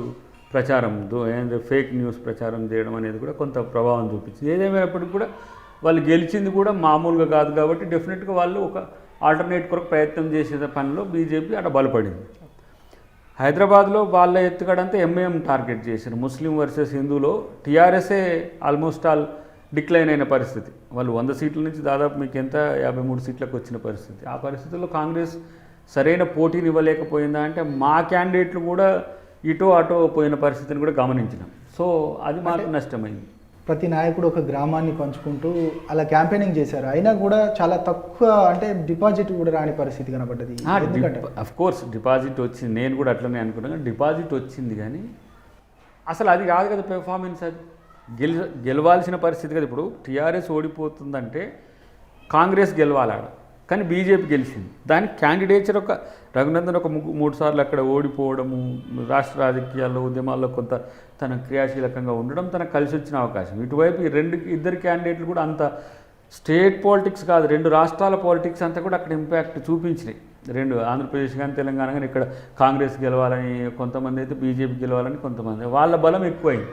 ప్రచారం ఫేక్ న్యూస్ ప్రచారం చేయడం అనేది కూడా కొంత ప్రభావం చూపించింది. ఏదేమైనప్పటికీ కూడా వాళ్ళు గెలిచింది కూడా మామూలుగా కాదు కాబట్టి డెఫినెట్గా వాళ్ళు ఒక ఆల్టర్నేట్ కొరకు ప్రయత్నం చేసే పనిలో బీజేపీ అక్కడ బలపడింది. హైదరాబాద్లో వాళ్ళ ఎత్తుగడంతా ఎంఐఎం టార్గెట్ చేశారు. ముస్లిం వర్సెస్ హిందూలో టీఆర్ఎస్ఏ ఆల్మోస్ట్ ఆల్ డిక్లైన్ అయిన పరిస్థితి. వాళ్ళు 100 సీట్ల నుంచి దాదాపు మీకు ఎంత 53 సీట్లకు వచ్చిన పరిస్థితి. ఆ పరిస్థితుల్లో కాంగ్రెస్ సరైన పోటీని ఇవ్వలేకపోయిందా అంటే మా క్యాండిడేట్లు కూడా ఇటో అటో పోయిన పరిస్థితిని కూడా గమనించినాం. సో అది మాకు నష్టమైంది. ప్రతి నాయకుడు ఒక గ్రామాన్ని పంచుకుంటూ అలా క్యాంపెయినింగ్ చేశారు, అయినా కూడా చాలా తక్కువ, అంటే డిపాజిట్ కూడా రాని పరిస్థితి కనబడ్డది. అఫ్ కోర్స్ డిపాజిట్ వచ్చింది, నేను కూడా అట్లనే అనుకున్నాను. డిపాజిట్ వచ్చింది కానీ అసలు అది కాదు కదా పెర్ఫార్మెన్స్. అది గెలవాల్సిన పరిస్థితి కదా. ఇప్పుడు టీఆర్ఎస్ ఓడిపోతుందంటే కాంగ్రెస్ గెలవాలి ఆడ, కానీ బీజేపీ గెలిచింది. దానికి క్యాండిడేచర్ ఒక రఘునందన్ ఒక 3 సార్లు అక్కడ ఓడిపోవడము, రాష్ట్ర రాజకీయాల్లో ఉద్యమాల్లో కొంత తన క్రియాశీలకంగా ఉండడం తనకు కలిసి వచ్చిన అవకాశం. ఇటువైపు ఇద్దరు క్యాండిడేట్లు కూడా అంత స్టేట్ పాలిటిక్స్ కాదు, 2 రాష్ట్రాల పాలిటిక్స్ అంతా కూడా అక్కడ ఇంపాక్ట్ చూపించినాయి. 2 ఆంధ్రప్రదేశ్ కానీ తెలంగాణ కానీ ఇక్కడ కాంగ్రెస్ గెలవాలని కొంతమంది అయితే బీజేపీ గెలవాలని కొంతమంది, వాళ్ళ బలం ఎక్కువైంది.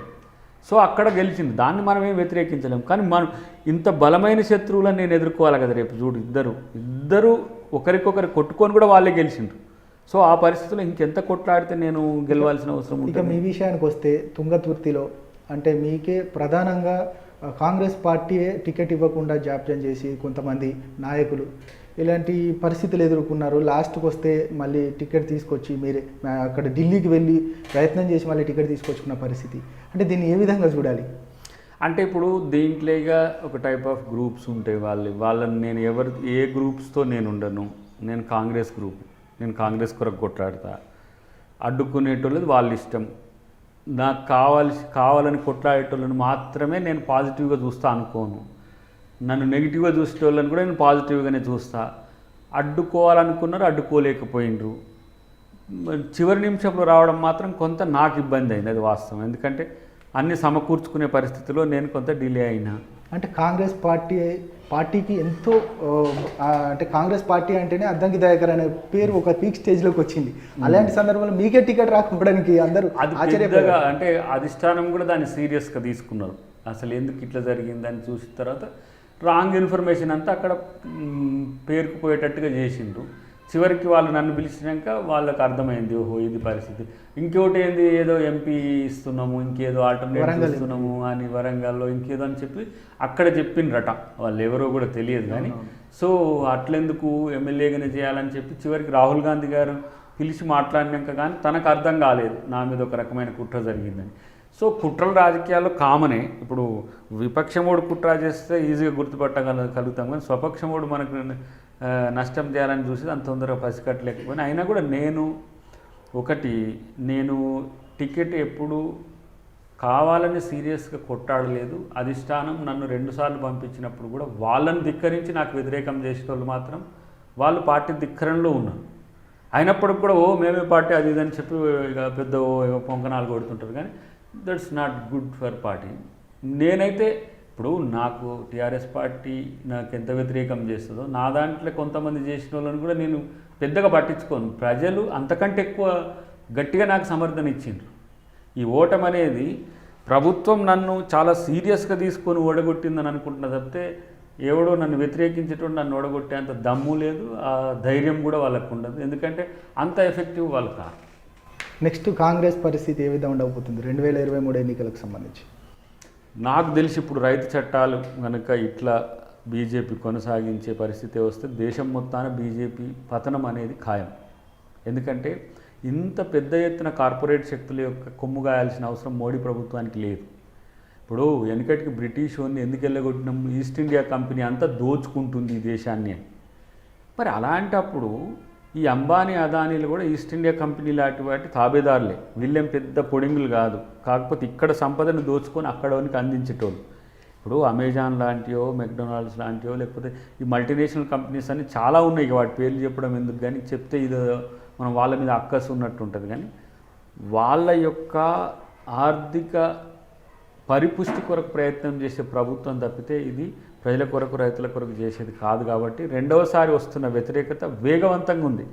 సో అక్కడ గెలిచింది, దాన్ని మనం ఏం వ్యతిరేకించలేము. కానీ మనం ఇంత బలమైన శత్రువులను నేను ఎదుర్కోవాలి కదా రేపు. చూడు ఇద్దరు ఒకరికొకరు కొట్టుకొని కూడా వాళ్ళే గెలిచిండ్రు. సో ఆ పరిస్థితుల్లో ఇంకెంత కొట్లాడితే నేను గెలవాల్సిన అవసరం ఉంది. ఇక మీ విషయానికి వస్తే తుంగతుర్తిలో అంటే మీకే ప్రధానంగా కాంగ్రెస్ పార్టీయే టికెట్ ఇవ్వకుండా జాప్యం చేసి కొంతమంది నాయకులు ఇలాంటి పరిస్థితులు ఎదుర్కొన్నారు. లాస్ట్కి వస్తే మళ్ళీ టికెట్ తీసుకొచ్చి మీరే అక్కడ ఢిల్లీకి వెళ్ళి ప్రయత్నం చేసి మళ్ళీ టికెట్ తీసుకొచ్చుకున్న పరిస్థితి, అంటే దీన్ని ఏ విధంగా చూడాలి? అంటే ఇప్పుడు దీంట్లోగా ఒక టైప్ ఆఫ్ గ్రూప్స్ ఉంటాయి. వాళ్ళని నేను ఏ గ్రూప్స్తో నేను ఉండను. నేను కాంగ్రెస్ గ్రూప్, నేను కాంగ్రెస్ కొరకు కొట్లాడతా. అడ్డుకునేటోళ్ళది వాళ్ళ ఇష్టం. నాకు కావాలని కొట్లాడేటోళ్ళని మాత్రమే నేను పాజిటివ్గా చూస్తా అనుకోను. నన్ను నెగిటివ్గా చూసేటోళ్ళని కూడా నేను పాజిటివ్గానే చూస్తా. అడ్డుకోవాలనుకున్నారు, అడ్డుకోలేకపోయినరు. చివరి నిమిషంలో రావడం మాత్రం కొంత నాకు ఇబ్బంది అయింది, అది వాస్తవం. ఎందుకంటే అన్ని సమకూర్చుకునే పరిస్థితిలో నేను కొంత డిలే అయినా. అంటే కాంగ్రెస్ పార్టీకి ఎంతో అంటే కాంగ్రెస్ పార్టీ అంటేనే అద్దంకి దయాకర్ అనే పేరు ఒక పీక్ స్టేజ్లోకి వచ్చింది. అలాంటి సందర్భంలో మీకే టికెట్ రాకపోవడానికి అందరూ ఆశ్చర్యపోయారు. అంటే అధిష్టానం కూడా దాన్ని సీరియస్గా తీసుకున్నారు. అసలు ఎందుకు ఇట్లా జరిగిందని చూసిన తర్వాత రాంగ్ ఇన్ఫర్మేషన్ అంతా అక్కడ పేరుకుపోయేటట్టుగా చేసిండ్రు. చివరికి వాళ్ళు నన్ను పిలిచినాక వాళ్ళకి అర్థమైంది, ఓహో ఇది పరిస్థితి. ఇంకోటి ఏంది, ఏదో ఎంపీ ఇస్తున్నాము, ఇంకేదో ఆల్టర్నేటివ్ ఇస్తున్నాము అని వరంగల్లో ఇంకేదో అని చెప్పి అక్కడ చెప్పిండ్రట. వాళ్ళు ఎవరో కూడా తెలియదు కానీ. సో అట్లెందుకు ఎమ్మెల్యేగానే చేయాలని చెప్పి చివరికి రాహుల్ గాంధీ గారు పిలిచి మాట్లాడినాక కానీ తనకు అర్థం కాలేదు నా మీద ఒక రకమైన కుట్ర జరిగిందని. సో కుట్రల రాజకీయాల్లో కామనే. ఇప్పుడు విపక్షమోడు కుట్ర చేస్తే ఈజీగా గుర్తుపట్టగలుగుతాం, కానీ స్వపక్షమోడు మనకు నష్టం చేయాలని చూసి అంత తొందరగా పసికట్టలేకపోయినా. అయినా కూడా నేను టికెట్ ఎప్పుడు కావాలని సీరియస్గా కొట్టాడలేదు. అధిష్టానం నన్ను 2 సార్లు పంపించినప్పుడు కూడా వాళ్ళని ధిక్కరించి నాకు వ్యతిరేకం చేసే వాళ్ళు మాత్రం వాళ్ళు పార్టీ ధిక్కరణలో ఉన్నారు. అయినప్పటికి కూడా మేమే పార్టీ అది ఇదని చెప్పి ఇక పెద్ద పొంకనాలు కొడుతుంటారు. కానీ that's not good for party. నేనైతే ఇప్పుడు నాకు టీఆర్ఎస్ పార్టీ నాకు ఎంత వ్యతిరేకం చేస్తుందో నా దాంట్లో కొంతమంది చేసిన వాళ్ళని కూడా నేను పెద్దగా పట్టించుకోను. ప్రజలు అంతకంటే ఎక్కువ గట్టిగా నాకు సమర్థన ఇచ్చిండ్రు. ఈ ఓటమి అనేది ప్రభుత్వం నన్ను చాలా సీరియస్గా తీసుకొని ఓడగొట్టిందని అనుకుంటున్నా తప్పితే ఎవడో నన్ను వ్యతిరేకించేటోడు నన్ను ఓడగొట్టేంత దమ్ము లేదు, ఆ ధైర్యం కూడా వాళ్ళకు ఉండదు. ఎందుకంటే అంత ఎఫెక్టివ్ వాళ్ళు కాదు. నెక్స్ట్ కాంగ్రెస్ పరిస్థితి ఏ విధంగా ఉండబోతుంది 2023 ఎన్నికలకు సంబంధించి? నాకు తెలిసి ఇప్పుడు రైతు చట్టాలు కనుక ఇట్లా బీజేపీ కొనసాగించే పరిస్థితి వస్తే దేశం మొత్తాన బీజేపీ పతనం అనేది ఖాయం. ఎందుకంటే ఇంత పెద్ద ఎత్తున కార్పొరేట్ శక్తుల యొక్క కొమ్ము గాయాల్సిన అవసరం మోడీ ప్రభుత్వానికి లేదు. ఇప్పుడు వెనకటికి బ్రిటిష్ వాడిని ఎందుకు వెళ్ళగొట్టినాం, ఈస్ట్ ఇండియా కంపెనీ అంతా దోచుకుంటుంది ఈ దేశాన్ని అని. మరి అలాంటప్పుడు ఈ అంబానీ అదానీలు కూడా ఈస్ట్ ఇండియా కంపెనీ లాంటి వాటి తాబేదారులే. వీళ్ళేం పెద్ద పొడింగులు కాదు, కాకపోతే ఇక్కడ సంపదను దోచుకొని అక్కడోనికి అందించేటోళ్ళు. ఇప్పుడు అమెజాన్ లాంటివో, మెక్డొనాల్డ్స్ లాంటివో, లేకపోతే ఈ మల్టీనేషనల్ కంపెనీస్ అన్ని చాలా ఉన్నాయి. వాటి పేర్లు చెప్పడం ఎందుకు కానీ, చెప్తే ఇది మనం వాళ్ళ మీద అక్కసు ఉన్నట్టు ఉంటుంది. కానీ వాళ్ళ యొక్క ఆర్థిక పరిపుష్టి కొరకు ప్రయత్నం చేసే ప్రభుత్వం తప్పితే ఇది ప్రజల కొరకు రైతుల కొరకు చేసేది కాదు. కాబట్టి రెండవసారి వస్తున్న వ్యతిరేకత వేగవంతంగా ఉంది.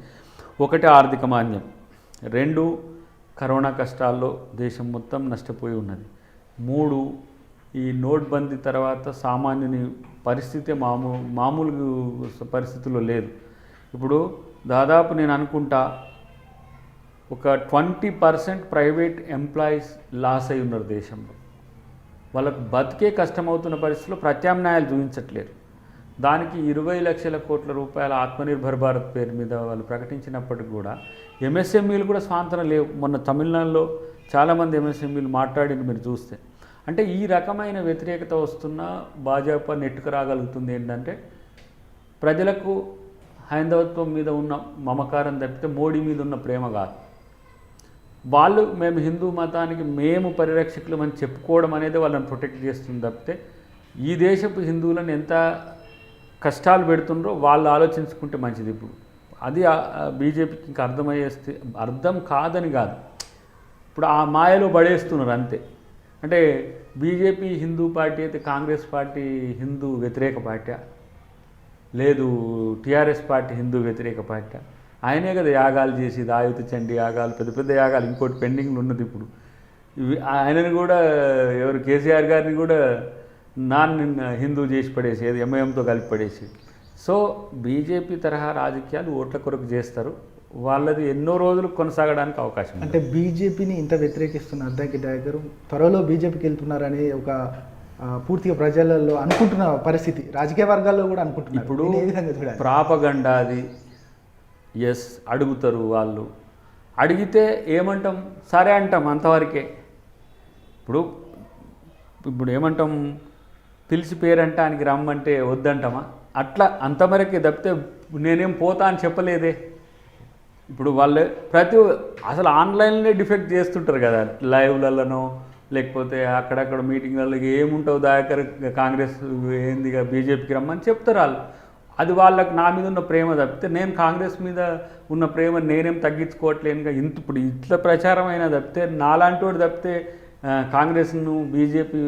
1 ఆర్థిక మాంద్యం, 2 కరోనా కష్టాల్లో దేశం మొత్తం నష్టపోయి ఉన్నది. 3 ఈ నోట్బందీ తర్వాత సామాన్యుని పరిస్థితి మామూలు పరిస్థితుల్లో లేదు. ఇప్పుడు దాదాపు నేను అనుకుంటా ఒక 20% ప్రైవేట్ ఎంప్లాయీస్ లాస్ అయి ఉన్నారు దేశంలో. వాళ్ళకు బతికే కష్టమవుతున్న పరిస్థితుల్లో ప్రత్యామ్నాయాలు చూపించట్లేరు. దానికి 20 లక్షల కోట్ల రూపాయల ఆత్మనిర్భర్ భారత్ పేరు మీద వాళ్ళు ప్రకటించినప్పటికి కూడా ఎంఎస్ఎంఈలు కూడా స్వాంతన లేవు. మొన్న తమిళనాడులో చాలామంది ఎంఎస్ఎంఈలు మాట్లాడింది మీరు చూస్తే. అంటే ఈ రకమైన వ్యతిరేకత వస్తున్న భాజపా నెట్టుకు రాగలుగుతుంది ఏంటంటే ప్రజలకు హైందవత్వం మీద ఉన్న మమకారం తప్పితే మోడీ మీద ఉన్న ప్రేమ కాదు. వాళ్ళు మేము హిందూ మతానికి మేము పరిరక్షకులమని చెప్పుకోవడం అనేది వాళ్ళని ప్రొటెక్ట్ చేస్తుంది తప్పితే ఈ దేశపు హిందువులను ఎంత కష్టాలు పెడుతుండ్రో వాళ్ళు ఆలోచించుకుంటే మంచిది. ఇప్పుడు అది బీజేపీకి ఇంకా అర్థం కాదని కాదు, ఇప్పుడు ఆ మాయలో పడేస్తున్నారు అంతే. అంటే బీజేపీ హిందూ పార్టీ అయితే కాంగ్రెస్ పార్టీ హిందూ వ్యతిరేక పార్టీ లేదు, టీఆర్ఎస్ పార్టీ హిందూ వ్యతిరేక పార్టీ. ఆయనే కదా యాగాలు చేసేది, ఆయుధ చండీ యాగాలు, పెద్ద పెద్ద యాగాలు, ఇంకోటి పెండింగ్లు ఉన్నది ఇప్పుడు. ఆయనని కూడా ఎవరు కేసీఆర్ గారిని కూడా హిందూ చేసి పడేసేది, ఎంఐఎంతో కలిపి పడేసేది. సో బీజేపీ తరహా రాజకీయాలు ఓట్ల కొరకు చేస్తారు, వాళ్ళది ఎన్నో రోజులు కొనసాగడానికి అవకాశం. అంటే బీజేపీని ఇంత వ్యతిరేకిస్తున్న అద్దంకి దయాకర్ త్వరలో బీజేపీకి వెళ్తున్నారని ఒక పూర్తిగా ప్రజలలో అనుకుంటున్న పరిస్థితి, రాజకీయ వర్గాల్లో కూడా అనుకుంటున్నారు. ఇప్పుడు ఏ విధంగా చూడాలి? ప్రాపగండాది ఎస్ అడుగుతారు వాళ్ళు, అడిగితే ఏమంటాం, సరే అంటాం అంతవరకే. ఇప్పుడు ఏమంటాం, పిలిచి పేరంటానికి రమ్మంటే వద్దంటామా, అట్లా అంతవరకే తప్పితే నేనేం పోతా అని చెప్పలేదే. ఇప్పుడు వాళ్ళు అసలు ఆన్లైన్లో డిఫెక్ట్ చేస్తుంటారు కదా, లైవ్లలోనో లేకపోతే అక్కడక్కడ మీటింగ్లలో ఏముంటావు దయాకర్ కాంగ్రెస్ ఏందిగా బీజేపీకి రమ్మని చెప్తారు వాళ్ళు. అది వాళ్ళకి నా మీద ఉన్న ప్రేమ తప్పితే నేను కాంగ్రెస్ మీద ఉన్న ప్రేమ నేనేం తగ్గించుకోవట్లేనుగా. ఇప్పుడు ఇట్లా ప్రచారం అయినా తప్పితే నాలాంటి వాడు తప్పితే కాంగ్రెస్ను బీజేపీ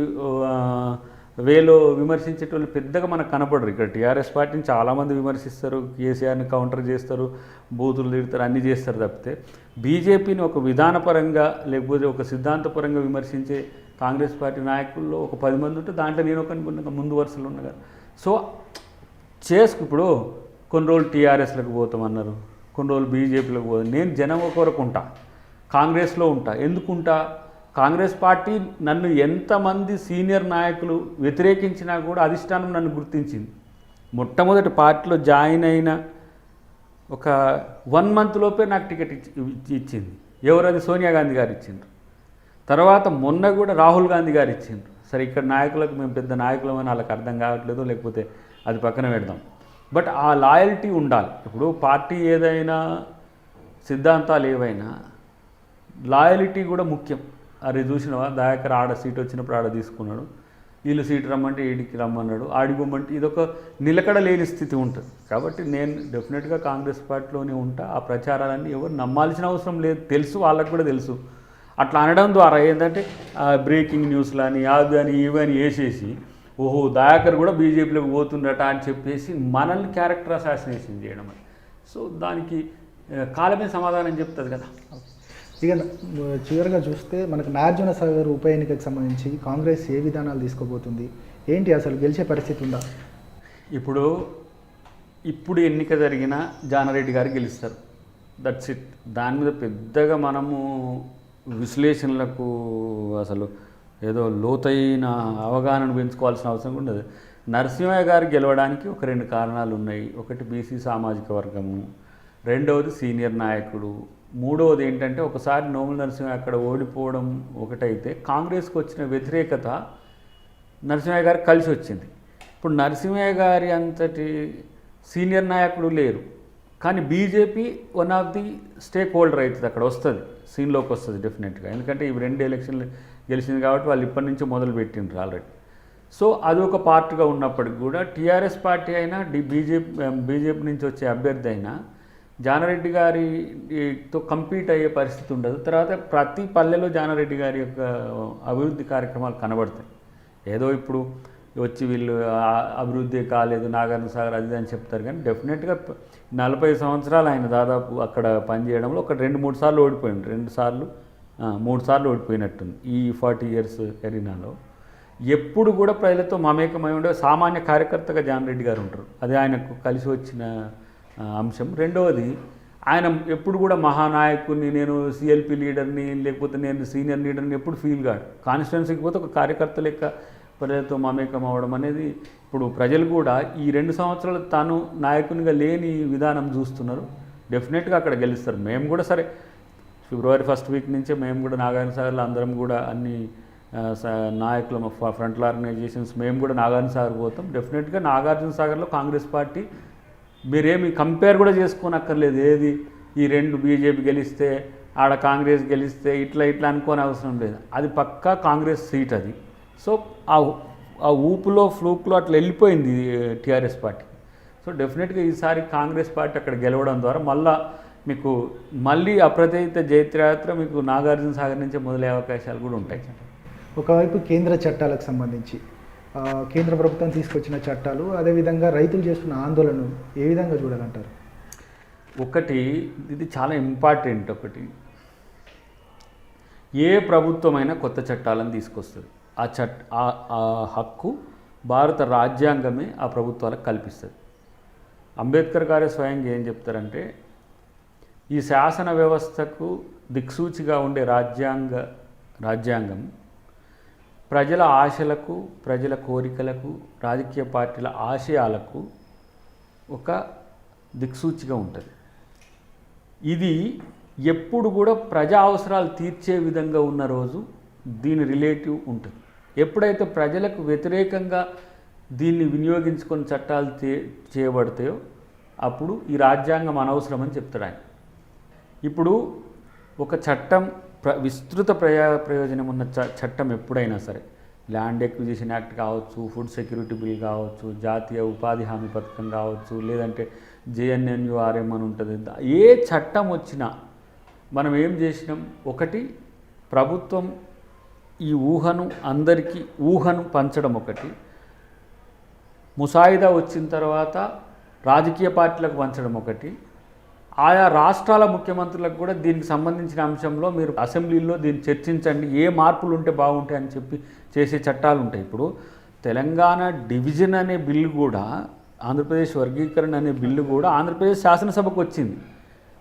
వేలో విమర్శించేటోళ్ళు పెద్దగా మనకు కనపడరు. ఇక్కడ టీఆర్ఎస్ పార్టీని చాలామంది విమర్శిస్తారు, కేసీఆర్ని కౌంటర్ చేస్తారు, బూతులు తిడతారు, అన్నీ చేస్తారు తప్పితే బీజేపీని ఒక విధానపరంగా లేకపోతే ఒక సిద్ధాంతపరంగా విమర్శించే కాంగ్రెస్ పార్టీ నాయకుల్లో ఒక 10 మంది ఉంటే దాంట్లో నేను ఒక ముందు వరుసలో ఉన్నగా. సో ఇప్పుడు కొన్ని రోజులు టీఆర్ఎస్లకు పోతామన్నారు, కొన్ని రోజులు బీజేపీలకు పోతాం. నేను జనం ఒకవరకు ఉంటా, కాంగ్రెస్లో ఉంటా. ఎందుకుంటా, కాంగ్రెస్ పార్టీ నన్ను ఎంతమంది సీనియర్ నాయకులు వ్యతిరేకించినా కూడా అధిష్టానం నన్ను గుర్తించింది. మొట్టమొదటి పార్టీలో జాయిన్ అయిన ఒక 1 మంత్ లోపే నాకు టికెట్ ఇచ్చింది. ఎవరది? సోనియా గాంధీ గారు ఇచ్చిండ్రు. తర్వాత మొన్న కూడా రాహుల్ గాంధీ గారు ఇచ్చిండ్రు. సరే ఇక్కడ నాయకులకు మేము పెద్ద నాయకులమని వాళ్ళకి అర్థం కావట్లేదు, లేకపోతే అది పక్కన పెడదాం. బట్ ఆ లాయల్టీ ఉండాలి. ఇప్పుడు పార్టీ ఏదైనా సిద్ధాంతాలు ఏవైనా లాయల్టీ కూడా ముఖ్యం. అరే చూసినవా దయాకర్ ఆడ సీట్ వచ్చినప్పుడు ఆడ తీసుకున్నాడు, వీళ్ళు సీట్ రమ్మంటే వీడికి రమ్మన్నాడు, ఆడిపోమంటే ఇదొక నిలకడ లేని స్థితి ఉంటుంది. కాబట్టి నేను డెఫినెట్గా కాంగ్రెస్ పార్టీలోనే ఉంటా. ఆ ప్రచారాలన్నీ ఎవరు నమ్మాల్సిన అవసరం లేదు, తెలుసు, వాళ్ళకు కూడా తెలుసు. అట్లా అనడం ద్వారా ఏంటంటే బ్రేకింగ్ న్యూస్లు అని అవి అని ఇవని వేసేసి ఓహో దయాకర్ కూడా బీజేపీలోకి పోతుండట అని చెప్పేసి మనల్ని క్యారెక్టర్ అసాసినేషన్ చేయడం. సో దానికి కాలమే సమాధానం చెప్తుంది కదా. ఇక చివరిగా చూస్తే మనకు నాగార్జున సాగర్ ఉప ఎన్నికకు సంబంధించి కాంగ్రెస్ ఏ విధానాలు తీసుకోబోతుంది, ఏంటి అసలు గెలిచే పరిస్థితి ఉందా? ఇప్పుడు ఎన్నిక జరిగిన జానారెడ్డి గారు గెలుస్తారు, దట్స్ ఇట్. దాని మీద పెద్దగా మనము విశ్లేషణలకు అసలు ఏదో లోతైన అవగాహన పెంచుకోవాల్సిన అవసరం ఉండదు. నరసింహయ్య గారు గెలవడానికి ఒక 2 కారణాలు ఉన్నాయి. ఒకటి బీసీ సామాజిక వర్గము, రెండవది సీనియర్ నాయకుడు, మూడవది ఏంటంటే ఒకసారి నోముల నరసింహయ్య అక్కడ ఓడిపోవడం ఒకటైతే కాంగ్రెస్కి వచ్చిన వ్యతిరేకత నరసింహయ్య గారికి కలిసి వచ్చింది. ఇప్పుడు నరసింహయ్య గారి అంతటి సీనియర్ నాయకుడు లేరు, కానీ BJP one of the stake holder అవుతుంది, అక్కడ వస్తుంది, సీన్లోకి వస్తుంది డెఫినెట్గా. ఎందుకంటే ఇవి 2 ఎలక్షన్లు గెలిచింది కాబట్టి వాళ్ళు ఇప్పటి నుంచి మొదలు పెట్టిండ్రు ఆల్రెడీ. సో అది ఒక పార్ట్గా ఉన్నప్పటికి కూడా టీఆర్ఎస్ పార్టీ అయినా బీజేపీ నుంచి వచ్చే అభ్యర్థి అయినా జానారెడ్డి గారితో కంపీట్ అయ్యే పరిస్థితి ఉండదు. తర్వాత ప్రతి పల్లెలో జానారెడ్డి గారి యొక్క అభివృద్ధి కార్యక్రమాలు కనబడతాయి. ఏదో ఇప్పుడు వచ్చి వీళ్ళు అభివృద్ధి కాలేదు నాగార్జున సాగర్ అది అని చెప్తారు, కానీ డెఫినెట్గా 40 సంవత్సరాలు ఆయన దాదాపు అక్కడ పనిచేయడంలో ఒక 2-3 సార్లు ఓడిపోయింది, 2 సార్లు 3 సార్లు ఓడిపోయినట్టుంది ఈ 40 ఇయర్స్ ఎరీనాలో. ఎప్పుడు కూడా ప్రజలతో మమేకమై ఉండే సామాన్య కార్యకర్తగా జాన్ రెడ్డి గారు ఉంటారు. అది ఆయనకు కలిసి వచ్చిన అంశం. రెండవది, ఆయన ఎప్పుడు కూడా మహానాయకుడిని, నేను సిఎల్పి లీడర్ని, లేకపోతే నేను సీనియర్ లీడర్ని ఎప్పుడు ఫీల్ కాడు. కాన్స్టిట్యున్సీకి పోతే ఒక కార్యకర్త లెక్క ప్రజలతో మమేకం అవ్వడం అనేది, ఇప్పుడు ప్రజలు కూడా ఈ 2 సంవత్సరాలు తాను నాయకునిగా లేని విధానం చూస్తున్నారు. డెఫినెట్గా అక్కడ గెలుస్తారు. మేము కూడా సరే ఫిబ్రవరి 1st వీక్ నుంచే మేము కూడా నాగార్జున సాగర్లో అందరం కూడా అన్ని నాయకులు ఫ్రంట్ల ఆర్గనైజేషన్స్ మేము కూడా నాగార్జున సాగర్ పోతాం. డెఫినెట్గా నాగార్జున సాగర్లో కాంగ్రెస్ పార్టీ మీరేమి కంపేర్ కూడా చేసుకోనక్కర్లేదు. ఏది ఈ 2 బీజేపీ గెలిస్తే ఆడ కాంగ్రెస్ గెలిస్తే ఇట్లా అనుకోని అవసరం లేదు. అది పక్కా కాంగ్రెస్ సీట్ అది. సో ఆ ఊపులో ఫ్లూక్లో అట్లా వెళ్ళిపోయింది టీఆర్ఎస్ పార్టీ. సో డెఫినెట్గా ఈసారి కాంగ్రెస్ పార్టీ అక్కడ గెలవడం ద్వారా మళ్ళీ అప్రతిహిత జైత్రయాత్ర మీకు నాగార్జున సాగర్ నుంచే మొదలయ్యే అవకాశాలు కూడా ఉంటాయి. ఒకవైపు కేంద్ర చట్టాలకు సంబంధించి కేంద్ర ప్రభుత్వం తీసుకొచ్చిన చట్టాలు, అదేవిధంగా రైతులు చేస్తున్న ఆందోళనను ఏ విధంగా చూడాలంటారు? ఒకటి, ఇది చాలా ఇంపార్టెంట్. ఒకటి, ఏ ప్రభుత్వమైనా కొత్త చట్టాలను తీసుకొస్తుంది. ఆ హక్కు భారత రాజ్యాంగమే ఆ ప్రభుత్వాలకు కల్పిస్తుంది. అంబేద్కర్ గారే స్వయంగా ఏం చెప్తారంటే, ఈ శాసన వ్యవస్థకు దిక్సూచిగా ఉండే రాజ్యాంగం ప్రజల ఆశలకు, ప్రజల కోరికలకు, రాజకీయ పార్టీల ఆశయాలకు ఒక దిక్సూచిగా ఉంటుంది. ఇది ఎప్పుడు కూడా ప్రజా అవసరాలు తీర్చే విధంగా ఉన్న రోజు దీని రిలేటివ్ ఉంటుంది. ఎప్పుడైతే ప్రజలకు వ్యతిరేకంగా దీన్ని వినియోగించుకొని చట్టాలు చేయబడతాయో అప్పుడు ఈ రాజ్యాంగం అనవసరమని చెప్తాడు ఆయన. ఇప్పుడు ఒక చట్టం విస్తృత ప్రయోజనం ఉన్న చట్టం ఎప్పుడైనా సరే, ల్యాండ్ ఎక్విజిషన్ యాక్ట్ కావచ్చు, ఫుడ్ సెక్యూరిటీ బిల్ కావచ్చు, జాతీయ ఉపాధి హామీ పథకం కావచ్చు, లేదంటే JNNURM అని ఉంటుంది. ఏ చట్టం వచ్చినా మనం ఏం చేసినాం, ఒకటి ప్రభుత్వం ఈ ఊహను పంచడం ఒకటి, ముసాయిదా వచ్చిన తర్వాత రాజకీయ పార్టీలకు పంచడం ఒకటి, ఆయా రాష్ట్రాల ముఖ్యమంత్రులకు కూడా దీనికి సంబంధించిన అంశంలో మీరు అసెంబ్లీలో దీన్ని చర్చించండి, ఏ మార్పులు ఉంటే బాగుంటాయి అని చెప్పి చేసే చట్టాలు ఉంటాయి. ఇప్పుడు తెలంగాణ డివిజన్ అనే బిల్లు కూడా, ఆంధ్రప్రదేశ్ వర్గీకరణ అనే బిల్లు కూడా ఆంధ్రప్రదేశ్ శాసనసభకు వచ్చింది.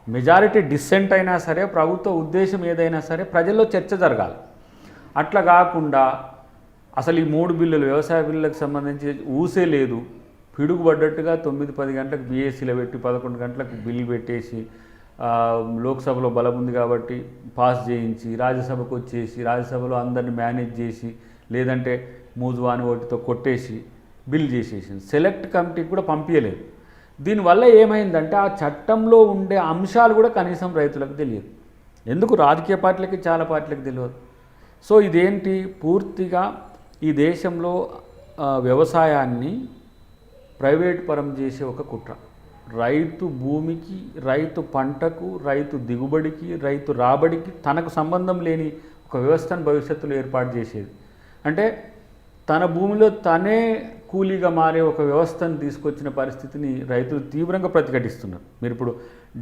మెజారిటీ డిస్సెంట్ అయినా సరే, ప్రభుత్వ ఉద్దేశం ఏదైనా సరే ప్రజల్లో చర్చ జరగాలి. అట్లా కాకుండా అసలు ఈ 3 బిల్లులు, వ్యవసాయ బిల్లులకు సంబంధించి ఊసే లేదు, పిడుగుపడ్డట్టుగా 9-10 గంటలకు బీఎస్సీలో పెట్టి 11 గంటలకు బిల్లు పెట్టేసి లోక్సభలో బలం ఉంది కాబట్టి పాస్ చేయించి రాజ్యసభకు వచ్చేసి రాజ్యసభలో అందరిని మేనేజ్ చేసి, లేదంటే మూజువాని ఓటుతో కొట్టేసి బిల్ చేసేసింది. సెలెక్ట్ కమిటీకి కూడా పంపించలేదు. దీనివల్ల ఏమైందంటే ఆ చట్టంలో ఉండే అంశాలు కూడా కనీసం రైతులకు తెలియదు. ఎందుకు, రాజకీయ పార్టీలకి చాలా పార్టీలకు తెలియదు. సో ఇదేంటి, పూర్తిగా ఈ దేశంలో వ్యవసాయాన్ని ప్రైవేట్ పరం చేసే ఒక కుట్ర. రైతు భూమికి, రైతు పంటకు, రైతు దిగుబడికి, రైతు రాబడికి తనకు సంబంధం లేని ఒక వ్యవస్థను భవిష్యత్తులో ఏర్పాటు చేసేది. అంటే తన భూమిలో తనే కూలీగా మారే ఒక వ్యవస్థను తీసుకొచ్చిన పరిస్థితిని రైతులు తీవ్రంగా ప్రతిఘటిస్తున్నారు. మీరు ఇప్పుడు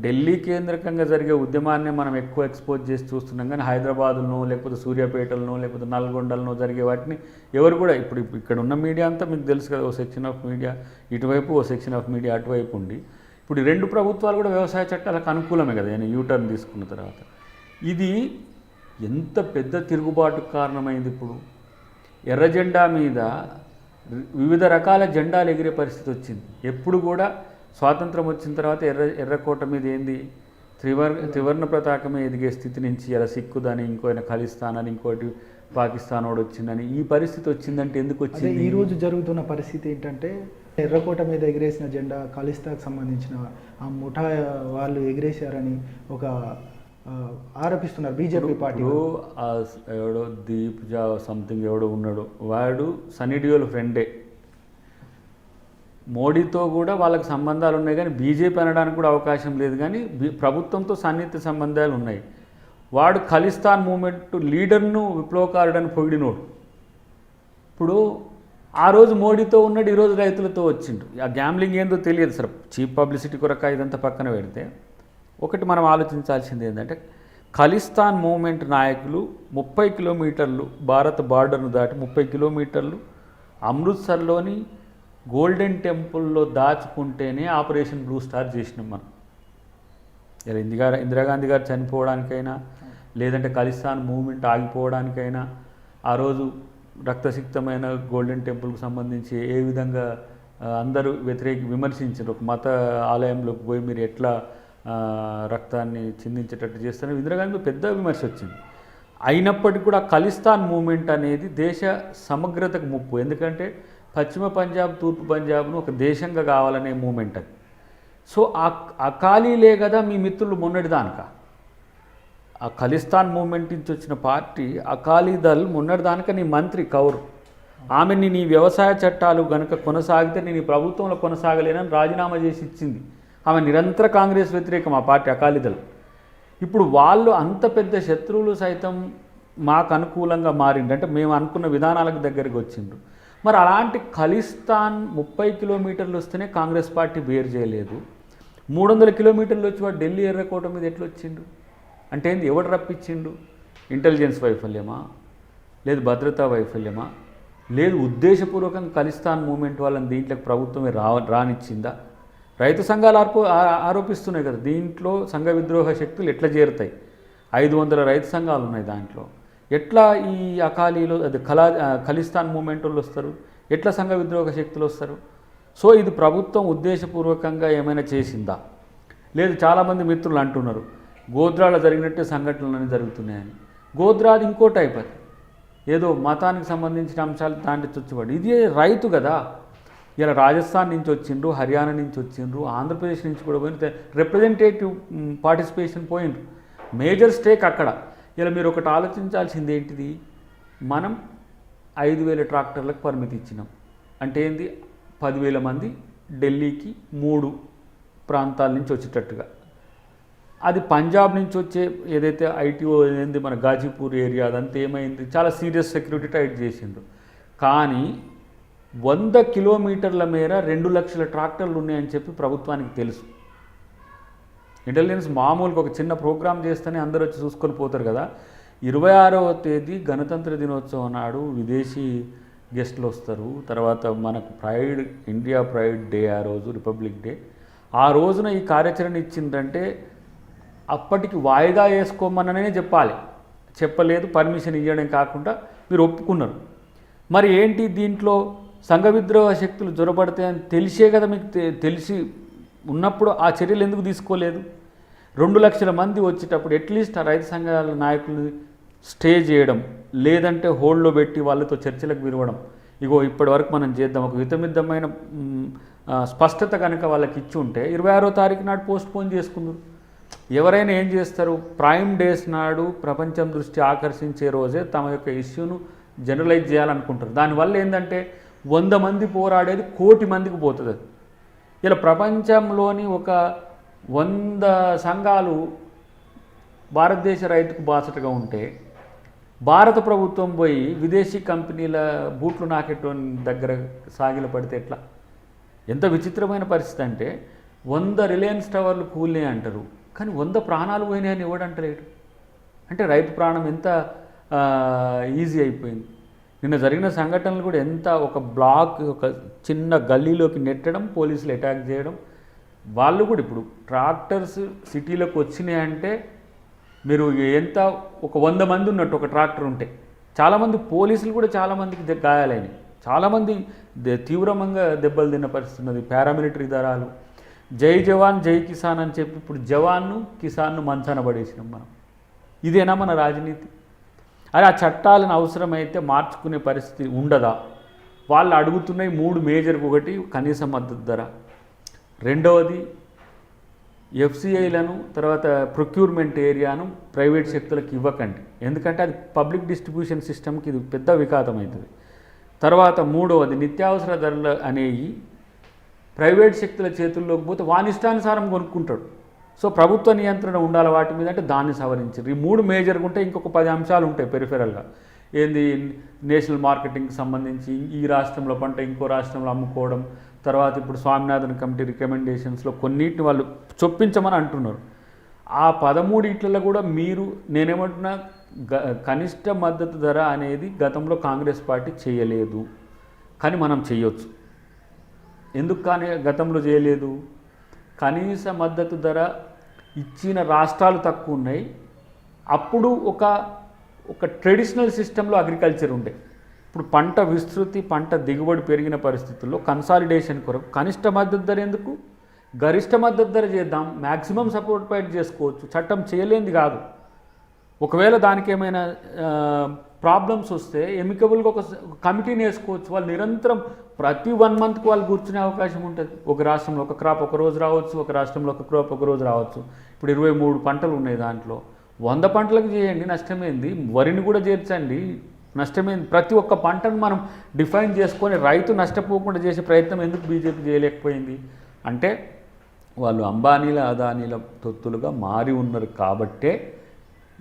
ఢిల్లీ కేంద్రకంగా జరిగే ఉద్యమాన్ని మనం ఎక్కువ ఎక్స్పోజ్ చేసి చూస్తున్నాం, కానీ హైదరాబాద్లో లేకపోతే సూర్యాపేటలో లేకపోతే నల్గొండలో జరిగే వాటిని ఎవరు కూడా, ఇప్పుడు ఇక్కడ ఉన్న మీడియా అంతా మీకు తెలుసు కదా, ఓ సెక్షన్ ఆఫ్ మీడియా ఇటువైపు, ఓ సెక్షన్ ఆఫ్ మీడియా అటువైపు ఉండి, ఇప్పుడు ఈ 2 ప్రభుత్వాలు కూడా వ్యవసాయ చట్టాలకు అనుకూలమే కదా, నేను యూటర్న్ తీసుకున్న తర్వాత. ఇది ఎంత పెద్ద తిరుగుబాటుకు కారణమైంది. ఇప్పుడు ఎర్ర జెండా మీద వివిధ రకాల జెండాలు ఎగిరే పరిస్థితి వచ్చింది. ఎప్పుడు కూడా స్వాతంత్రం వచ్చిన తర్వాత ఎర్రకోట మీద ఏంది, త్రివర్ణ పతాకమే ఎదిగే స్థితి నుంచి ఇలా సిక్కుదని, ఇంకోటి ఖలిస్తాన్ అని, ఇంకోటి పాకిస్తాన్ వాడు వచ్చిందని ఈ పరిస్థితి వచ్చిందంటే ఎందుకు వచ్చింది? ఈరోజు జరుగుతున్న పరిస్థితి ఏంటంటే, ఎర్రకోట మీద ఎగిరేసిన జెండా ఖలిస్తాన్కి సంబంధించిన ఆ ముఠా వాళ్ళు ఎగిరేశారని ఒక ఆరోపిస్తున్నారు బీజేపీ పార్టీ. ఎవడో దీప్ జా సంథింగ్ ఎవడో ఉన్నాడు, వాడు సన్నీ డియోల్ ఫ్రెండే. మోడీతో కూడా వాళ్ళకి సంబంధాలు ఉన్నాయి, కానీ బీజేపీ అనడానికి కూడా అవకాశం లేదు, కానీ ప్రభుత్వంతో సన్నిహిత సంబంధాలు ఉన్నాయి. వాడు ఖలిస్తాన్ మూమెంట్ లీడర్ను విప్లవకారుడని పొగిడినోడు. ఇప్పుడు ఆ రోజు మోడీతో ఉన్నాడు, ఈరోజు రైతులతో వచ్చిండు. ఆ గ్యాంబ్లింగ్ ఏందో తెలియదు సార్, చీప్ పబ్లిసిటీ కొరక ఇదంతా పక్కన పెడితే. ఒకటి మనం ఆలోచించాల్సింది ఏంటంటే, ఖలిస్తాన్ మూవ్మెంట్ నాయకులు 30 కిలోమీటర్లు భారత బార్డర్ను దాటి 30 కిలోమీటర్లు అమృత్సర్లోని గోల్డెన్ టెంపుల్లో దాచుకుంటేనే ఆపరేషన్ బ్లూ స్టార్ చేసినాం మనం. ఇలా ఇందిరాగాంధీ గారు చనిపోవడానికైనా, లేదంటే ఖలిస్తాన్ మూవ్మెంట్ ఆగిపోవడానికైనా, ఆ రోజు రక్తసిక్తమైన గోల్డెన్ టెంపుల్కి సంబంధించి ఏ విధంగా అందరూ విమర్శించారు. ఒక మత ఆలయంలోకి పోయి మీరు ఎట్లా రక్తాన్ని చిందించేటట్టు చేస్తారు, ఇందిరాగాంధీ పెద్ద విమర్శ వచ్చింది. అయినప్పటికీ కూడా ఖలిస్తాన్ మూవ్మెంట్ అనేది దేశ సమగ్రతకు ముప్పు. ఎందుకంటే పశ్చిమ పంజాబ్, తూర్పు పంజాబ్ను ఒక దేశంగా కావాలనే మూమెంట్ అది. సో అకాలీలే కదా మీ మిత్రులు మొన్నటిదానక. ఆ ఖలిస్తాన్ మూమెంట్ నుంచి వచ్చిన పార్టీ అకాలీదళ్ మొన్నటిదానక నీ మంత్రి కౌర్, ఆమెని నీ వ్యవసాయ చట్టాలు కనుక కొనసాగితే నేను ఈ ప్రభుత్వంలో కొనసాగలేనని రాజీనామా చేసి ఇచ్చింది. ఆమె నిరంతర కాంగ్రెస్ వ్యతిరేకం ఆ పార్టీ అకాలీదళ్. ఇప్పుడు వాళ్ళు అంత పెద్ద శత్రువులు సైతం మాకు అనుకూలంగా మారిండు, అంటే మేము అనుకున్న విధానాలకు దగ్గరికి వచ్చిండ్రు. మరి అలాంటి ఖలిస్తాన్ 30 కిలోమీటర్లు వస్తేనే కాంగ్రెస్ పార్టీ బేర్ చేయలేదు. 300 కిలోమీటర్లు వచ్చి వాడు ఢిల్లీ ఎర్రకోట మీద ఎట్లా వచ్చిండు అంటే ఏంది? ఎవడు రప్పించిండు? ఇంటెలిజెన్స్ వైఫల్యమా, లేదు భద్రతా వైఫల్యమా, లేదు ఉద్దేశపూర్వకంగా ఖలిస్తాన్ మూమెంట్ వాళ్ళని దీంట్లోకి ప్రభుత్వమే రానిచ్చిందా? రైతు సంఘాలు ఆరోపిస్తున్నాయి కదా, దీంట్లో సంఘ విద్రోహ శక్తులు ఎట్లా చేరుతాయి? 500 రైతు సంఘాలు ఉన్నాయి దాంట్లో. ఎట్లా ఈ అకాలీలో అది ఖలిస్తాన్ మూమెంట్ వాళ్ళు వస్తారు? ఎట్లా సంఘ విద్రోహ శక్తులు వస్తారు? సో ఇది ప్రభుత్వం ఉద్దేశపూర్వకంగా ఏమైనా చేసిందా? లేదు, చాలామంది మిత్రులు అంటున్నారు గోధ్రాలో జరిగినట్టే సంఘటనలన్నీ జరుగుతున్నాయని. గోధ్రాది ఇంకో టైప్, అది ఏదో మతానికి సంబంధించిన అంశాలు దాంట్లో చొచ్చుబడి. ఇది రైతు కదా. ఇలా రాజస్థాన్ నుంచి వచ్చిండ్రు, హర్యానా నుంచి వచ్చిండ్రు, ఆంధ్రప్రదేశ్ నుంచి కూడా పోయిన రిప్రజెంటేటివ్ పార్టిసిపేషన్ పోయిండ్రు, మేజర్ స్టేక్ అక్కడ. ఇలా మీరు ఒకటి ఆలోచించాల్సింది ఏంటిది? మనం 5,000 ట్రాక్టర్లకు పరిమితి ఇచ్చినాం అంటే ఏంది? 10,000 మంది ఢిల్లీకి 3 ప్రాంతాల నుంచి వచ్చేటట్టుగా. అది పంజాబ్ నుంచి వచ్చే ఏదైతే ఐటీఓ ఏంది మన గాజీపూర్ ఏరియా, అదంతా ఏమైంది? చాలా సీరియస్ సెక్యూరిటీ టైట్ చేసిండ్రు. కానీ 100 కిలోమీటర్ల మేర 2 లక్షల ట్రాక్టర్లు ఉన్నాయని చెప్పి ప్రభుత్వానికి తెలుసు. ఇంటెలిజెన్స్ మామూలుగా ఒక చిన్న ప్రోగ్రామ్ చేస్తేనే అందరూ వచ్చి చూసుకొని పోతారు కదా. 26వ తేదీ గణతంత్ర దినోత్సవం నాడు విదేశీ గెస్టులు వస్తారు. తర్వాత మనకు ఇండియా ప్రైడ్ డే, ఆ రోజు రిపబ్లిక్ డే. ఆ రోజున ఈ కార్యాచరణ ఇచ్చిందంటే అప్పటికి వాయిదా వేసుకోమననే చెప్పాలి. చెప్పలేదు, పర్మిషన్ ఇవ్వడం కాకుండా మీరు ఒప్పుకున్నారు. మరి ఏంటి దీంట్లో సంఘ విద్రోహ శక్తులు జొరబడతాయని తెలిసే కదా మీకు తెలిసి ఉన్నప్పుడు ఆ చర్యలు ఎందుకు తీసుకోలేదు? 2 లక్షల మంది వచ్చేటప్పుడు అట్లీస్ట్ ఆ రైతు సంఘాల నాయకులు స్టే చేయడం, లేదంటే హోల్డ్లో పెట్టి వాళ్ళతో చర్చలకు విరవడం. ఇగో ఇప్పటి వరకు మనం చేద్దాం, ఒక విధమైన స్పష్టత కనుక వాళ్ళకి ఇచ్చి ఉంటే 26వ తారీఖు నాడు పోస్ట్పోన్ చేసుకుందరు. ఎవరైనా ఏం చేస్తారు? ప్రైమ్ డేస్ నాడు ప్రపంచం దృష్టి ఆకర్షించే రోజే తమ యొక్క ఇష్యూను జనరలైజ్ చేయాలనుకుంటారు. దానివల్ల ఏంటంటే 100 మంది పోరాడేది 1 కోటి మందికి పోతుంది. ఇలా ప్రపంచంలోని ఒక 100 సంఘాలు భారతదేశ రైతుకు బాసటగా ఉంటే భారత ప్రభుత్వం పోయి విదేశీ కంపెనీల బూట్లు నాకెట్టోని దగ్గర సాగిల పడితే ఎట్లా? ఎంత విచిత్రమైన పరిస్థితి అంటే 100 రిలయన్స్ టవర్లు కూలినాయి అంటారు, కానీ 100 ప్రాణాలు పోయినాయని ఎవడంటలేడు. అంటే రైతు ప్రాణం ఎంత ఈజీ అయిపోయింది. నిన్న జరిగిన సంఘటనలు కూడా ఎంత, ఒక బ్లాక్, ఒక చిన్న గల్లీలోకి నెట్టడం, పోలీసులు అటాక్ చేయడం. వాళ్ళు కూడా ఇప్పుడు ట్రాక్టర్స్ సిటీలోకి వచ్చినాయంటే మీరు ఎంత, ఒక 100 మంది ఉన్నట్టు ఒక ట్రాక్టర్ ఉంటే, చాలామంది పోలీసులు కూడా చాలామందికి గాయాలైనవి, చాలామంది తీవ్రంగా దెబ్బలు తిన్న పరిస్థితి ఉన్నది. పారామిలిటరీ దళాలు జై జవాన్ జై కిసాన్ అని చెప్పి ఇప్పుడు జవాన్ను కిసాన్ను మంచాన పడేసినాం మనం. ఇదేనా మన రాజనీతి? అరే ఆ చట్టాలను అవసరమైతే మార్చుకునే పరిస్థితి ఉండదా? వాళ్ళు అడుగుతున్నాయి 3 మేజర్కి. ఒకటి కనీస మద్దతు ధర, రెండవది ఎఫ్సిఐలను, తర్వాత ప్రొక్యూర్మెంట్ ఏరియాను ప్రైవేట్ శక్తులకు ఇవ్వకండి, ఎందుకంటే అది పబ్లిక్ డిస్ట్రిబ్యూషన్ సిస్టమ్కి ఇది పెద్ద విఘాతం అవుతుంది. తర్వాత మూడవది నిత్యావసర ధరలు అనేవి ప్రైవేట్ శక్తుల చేతుల్లోకి పోతే వాని ఇష్టానుసారం కొనుక్కుంటాడు. సో ప్రభుత్వ నియంత్రణ ఉండాలి వాటి మీద, అంటే దాన్ని సవరించారు. ఈ 3 మేజర్గా ఉంటే ఇంకొక 10 అంశాలు ఉంటాయి పెరిఫెరల్గా. ఏంది? నేషనల్ మార్కెటింగ్కి సంబంధించి ఈ రాష్ట్రంలో పంట ఇంకో రాష్ట్రంలో అమ్ముకోవడం, తర్వాత ఇప్పుడు స్వామినాథన్ కమిటీ రికమెండేషన్స్లో కొన్నిటిని వాళ్ళు చొప్పించమని అంటున్నారు. ఆ 13 కూడా మీరు నేనేమంటున్నా కనిష్ట మద్దతు ధర అనేది గతంలో కాంగ్రెస్ పార్టీ చేయలేదు, కానీ మనం చేయొచ్చు. ఎందుకు కానీ గతంలో చేయలేదు? కనీస మద్దతు ధర ఇచ్చిన రాష్ట్రాలు తక్కువ ఉన్నాయి. అప్పుడు ఒక ట్రెడిషనల్ సిస్టంలో అగ్రికల్చర్ ఉండే. ఇప్పుడు పంట విస్తృతి, పంట దిగుబడి పెరిగిన పరిస్థితుల్లో కన్సాలిడేషన్ కొరకు కనిష్ట మద్దతు ధర ఎందుకు, గరిష్ట మద్దతు ధర చేద్దాం, మ్యాక్సిమం సపోర్ట్ ప్రైస్ చేసుకోవచ్చు. చట్టం చేయలేనిది కాదు. ఒకవేళ దానికి ఏమైనా ప్రాబ్లమ్స్ వస్తే ఎమికబుల్గా ఒక కమిటీని వేసుకోవచ్చు. వాళ్ళు నిరంతరం ప్రతి 1 మంత్కి వాళ్ళు కూర్చునే అవకాశం ఉంటుంది. ఒక రాష్ట్రంలో ఒక క్రాప్ ఒక రోజు రావచ్చు, ఒక రాష్ట్రంలో ఒక క్రాప్ ఒక రోజు రావచ్చు. ఇప్పుడు 23 పంటలు ఉన్నాయి, దాంట్లో 100 పంటలకు చేయండి, నష్టమైంది. వరిని కూడా చేర్చండి, నష్టమైంది. ప్రతి ఒక్క పంటను మనం డిఫైన్ చేసుకొని రైతు నష్టపోకుండా చేసే ప్రయత్నం ఎందుకు బీజేపీ చేయలేకపోయింది అంటే వాళ్ళు అంబానీల అదానీల తొత్తులుగా మారి ఉన్నారు కాబట్టే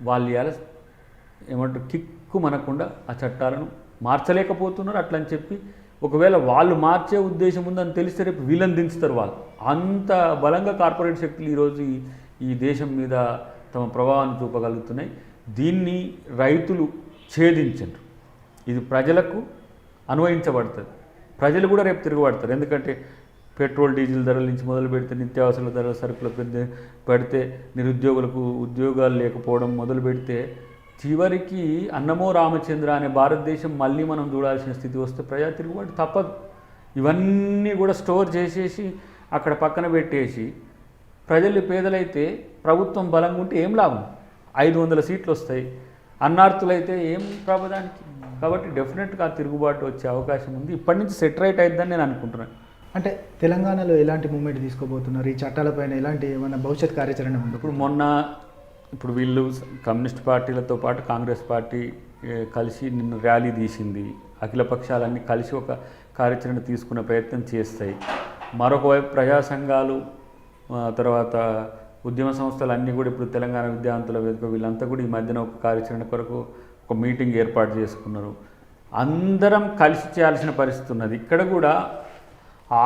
వాళ్ళు ఇలా ఏమంటారు కిక్కు మనకుండా ఆ చట్టాలను మార్చలేకపోతున్నారు. అట్లని చెప్పి ఒకవేళ వాళ్ళు మార్చే ఉద్దేశం ఉందని తెలిస్తే రేపు వీళ్ళని దించుతారు. వాళ్ళు అంత బలంగా కార్పొరేట్ శక్తులు ఈరోజు ఈ దేశం మీద తమ ప్రభావాన్ని చూపగలుగుతున్నాయి. దీన్ని రైతులు ఛేదించరు. ఇది ప్రజలకు అన్వయించబడుతుంది. ప్రజలు కూడా రేపు తిరగబడతారు. ఎందుకంటే పెట్రోల్ డీజిల్ ధరల నుంచి మొదలు పెడితే నిత్యావసర ధరల సరుకులు పెడితే నిరుద్యోగులకు ఉద్యోగాలు లేకపోవడం మొదలు పెడితే చివరికి అన్నమో రామచంద్ర అనే భారతదేశం మళ్ళీ మనం చూడాల్సిన స్థితి వస్తే ప్రజా తిరుగుబాటు తప్పదు. ఇవన్నీ కూడా స్టోర్ చేసేసి అక్కడ పక్కన పెట్టేసి ప్రజలు పేదలైతే ప్రభుత్వం బలంగా ఉంటే ఏం లాభం? 500 సీట్లు వస్తాయి. అన్నార్థులైతే ఏం ప్రాబదానికి? కాబట్టి డెఫినెట్గా తిరుగుబాటు వచ్చే అవకాశం ఉంది. ఇప్పటి నుంచి సెట్ రైట్ అయిద్దని నేను అనుకుంటున్నాను. అంటే తెలంగాణలో ఎలాంటి మూమెంట్ తీసుకోబోతున్నారు? ఈ చట్టాలపైన ఎలాంటి ఏమైనా భవిష్యత్ కార్యాచరణ ఉంది? ఇప్పుడు వీళ్ళు కమ్యూనిస్ట్ పార్టీలతో పాటు కాంగ్రెస్ పార్టీ కలిసి నిన్న ర్యాలీ తీసింది. అఖిల పక్షాలన్నీ కలిసి ఒక కార్యాచరణ తీసుకునే ప్రయత్నం చేస్తాయి. మరొక వైపు ప్రజా సంఘాలు తర్వాత ఉద్యమ సంస్థలు అన్నీ కూడా ఇప్పుడు తెలంగాణ విద్యావంతుల వేదిక వీళ్ళంతా కూడా ఈ మధ్యన ఒక కార్యాచరణ కొరకు ఒక మీటింగ్ ఏర్పాటు చేసుకున్నారు. అందరం కలిసి చేయాల్సిన పరిస్థితి ఉన్నది. ఇక్కడ కూడా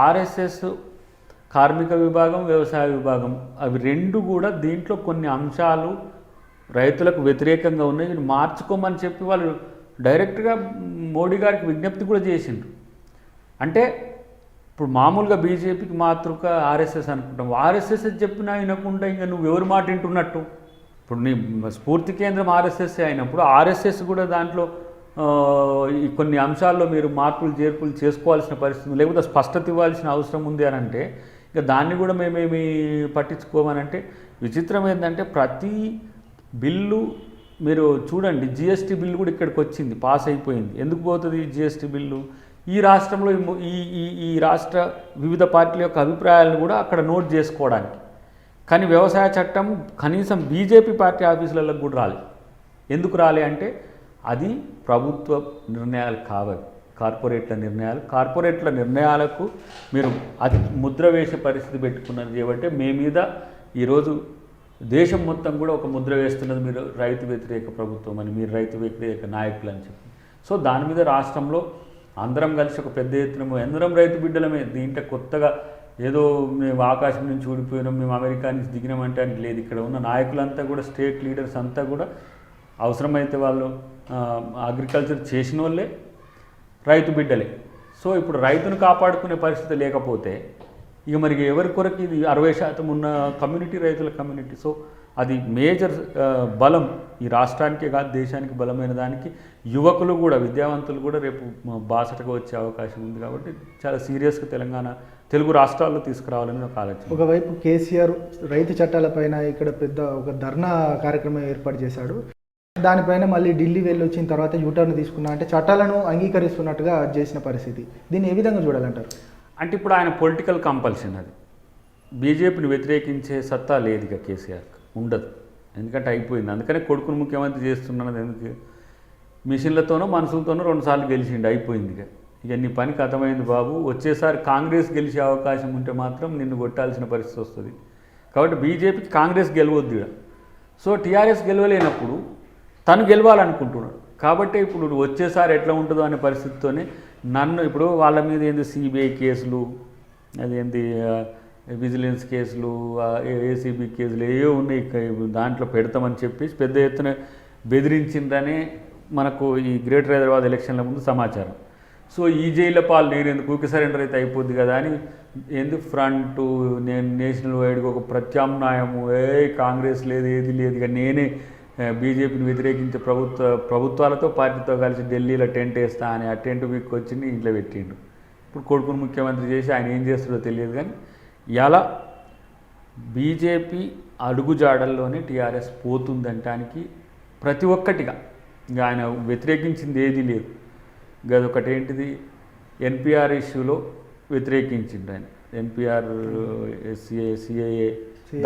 ఆర్ఎస్ఎస్ కార్మిక విభాగం, వ్యవసాయ విభాగం అవి రెండు కూడా దీంట్లో కొన్ని అంశాలు రైతులకు వ్యతిరేకంగా ఉన్నాయి. వీళ్ళు మార్చుకోమని చెప్పి వాళ్ళు డైరెక్ట్గా మోడీ గారికి విజ్ఞప్తి కూడా చేసిండ్రు. అంటే ఇప్పుడు మామూలుగా బీజేపీకి మాతృక ఆర్ఎస్ఎస్ అనుకుంటాం. ఆర్ఎస్ఎస్ చెప్పినా వినకుండా ఇంకా నువ్వు ఎవరి మాట వింటున్నట్టు? ఇప్పుడు నీ స్ఫూర్తి కేంద్రం ఆర్ఎస్ఎస్ అయినప్పుడు ఆర్ఎస్ఎస్ కూడా దాంట్లో ఈ కొన్ని అంశాల్లో మీరు మార్పులు చేర్పులు చేసుకోవాల్సిన పరిస్థితి, లేకపోతే స్పష్టత ఇవ్వాల్సిన అవసరం ఉంది అని అంటే ఇక దాన్ని కూడా మేమేమి పట్టించుకోమనంటే విచిత్రం ఏంటంటే ప్రతి బిల్లు మీరు చూడండి, జిఎస్టీ బిల్లు కూడా ఇక్కడికి వచ్చింది, పాస్ అయిపోయింది. ఎందుకు పోతుంది జిఎస్టీ బిల్లు? ఈ రాష్ట్రంలో ఈ రాష్ట్ర వివిధ పార్టీల యొక్క అభిప్రాయాలను కూడా అక్కడ నోట్ చేసుకోవడానికి. కానీ వ్యవసాయ చట్టం కనీసం బీజేపీ పార్టీ ఆఫీసులకు కూడా రాలేదు. ఎందుకు రాలే అంటే అది ప్రభుత్వ నిర్ణయాలు కావాలి, కార్పొరేట్ల నిర్ణయాలు. కార్పొరేట్ల నిర్ణయాలకు మీరు అది ముద్ర వేసే పరిస్థితి పెట్టుకున్నది కాబట్టి మీ మీద ఈరోజు దేశం మొత్తం కూడా ఒక ముద్ర వేస్తున్నది మీరు రైతు వ్యతిరేక ప్రభుత్వం అని, మీరు రైతు వ్యతిరేక నాయకులు అని చెప్పి. సో దాని మీద రాష్ట్రంలో అందరం కలిసి ఒక పెద్ద ఎత్తున అందరం రైతు బిడ్డలమే. దీంట్లో కొత్తగా ఏదో మేము ఆకాశం నుంచి ఊడిపోయినాం, మేము అమెరికా నుంచి దిగినామంటే అని లేదు. ఇక్కడ ఉన్న నాయకులంతా కూడా స్టేట్ లీడర్స్ అంతా కూడా అవసరమైతే వాళ్ళు అగ్రికల్చర్ చేసిన వాళ్ళే, రైతు బిడ్డలే. సో ఇప్పుడు రైతును కాపాడుకునే పరిస్థితి లేకపోతే ఇక మరి ఎవరి కొరకు ఇది 60% ఉన్న కమ్యూనిటీ రైతుల కమ్యూనిటీ. సో అది మేజర్ బలం ఈ రాష్ట్రానికే కాదు దేశానికి బలమైన దానికి యువకులు కూడా విద్యావంతులు కూడా రేపు బాసటగా వచ్చే అవకాశం ఉంది. కాబట్టి చాలా సీరియస్గా తెలుగు రాష్ట్రాల్లో తీసుకురావాలని ఒక ఆలోచన. ఒకవైపు కేసీఆర్ రైతు చట్టాలపైన ఇక్కడ పెద్ద ఒక ధర్నా కార్యక్రమం ఏర్పాటు చేశాడు. దానిపైన మళ్ళీ ఢిల్లీ వెళ్ళి వచ్చిన తర్వాత యూటర్న్ తీసుకున్నా అంటే చట్టాలను అంగీకరిస్తున్నట్టుగా చేసిన పరిస్థితి. దీన్ని ఏ విధంగా చూడాలంటారు? అంటే ఇప్పుడు ఆయన పొలిటికల్ కంపల్షన్, అది బీజేపీని వ్యతిరేకించే సత్తా లేదు ఇక కేసీఆర్కి, ఉండదు. ఎందుకంటే అయిపోయింది. అందుకనే కొడుకును ముఖ్యమంత్రి చేస్తున్నది. ఎందుకు? మిషన్లతోనో మనుషులతోనో 2 సార్లు గెలిచిండు, అయిపోయింది. ఇక నీ పని కథమైంది బాబు. వచ్చేసారి కాంగ్రెస్ గెలిచే అవకాశం ఉంటే మాత్రం నిన్ను కొట్టాల్సిన పరిస్థితి వస్తుంది. కాబట్టి బీజేపీకి కాంగ్రెస్ గెలవద్దు. సో టీఆర్ఎస్ గెలవలేనప్పుడు తను గెలవాలనుకుంటున్నాడు. కాబట్టి ఇప్పుడు వచ్చేసారి ఎట్లా ఉంటుందో అనే పరిస్థితితోనే నన్ను ఇప్పుడు వాళ్ళ మీద ఏంది సిబిఐ కేసులు, అదేంటి విజిలెన్స్ కేసులు, ఏసీబీ కేసులు ఏవో ఉన్నాయి, దాంట్లో పెడతామని చెప్పేసి పెద్ద ఎత్తున బెదిరించిందనే మనకు ఈ గ్రేటర్ హైదరాబాద్ ఎలక్షన్ల ముందు సమాచారం. సో ఈ జైళ్ళ పాలు నేను ఎందుకు ఊరికి సరెండర్ అయితే అయిపోద్ది కదా అని ఎందుకు ఫ్రంట్ నేను నేషనల్ వైడ్గా ఒక ప్రత్యామ్నాయము కాంగ్రెస్ లేదు ఏది లేదు ఇక నేనే బీజేపీని వ్యతిరేకించే ప్రభుత్వాలతో పార్టీతో కలిసి ఢిల్లీలో టెంట్ వేస్తా అని ఆ టెంట్ వీక్ వచ్చింది ఇంట్లో పెట్టిండు. ఇప్పుడు కొడుకును ముఖ్యమంత్రి చేసి ఆయన ఏం చేస్తాడో తెలియదు. కానీ ఇలా బీజేపీ అడుగుజాడల్లోనే టీఆర్ఎస్ పోతుందంటానికి ప్రతి ఒక్కటిగా ఇంకా ఆయన వ్యతిరేకించింది ఏదీ లేదు. గదొకటి ఏంటిది, ఎన్పిఆర్ ఇష్యూలో వ్యతిరేకించిండు ఆయన. ఎన్పిఆర్ సిఏఏ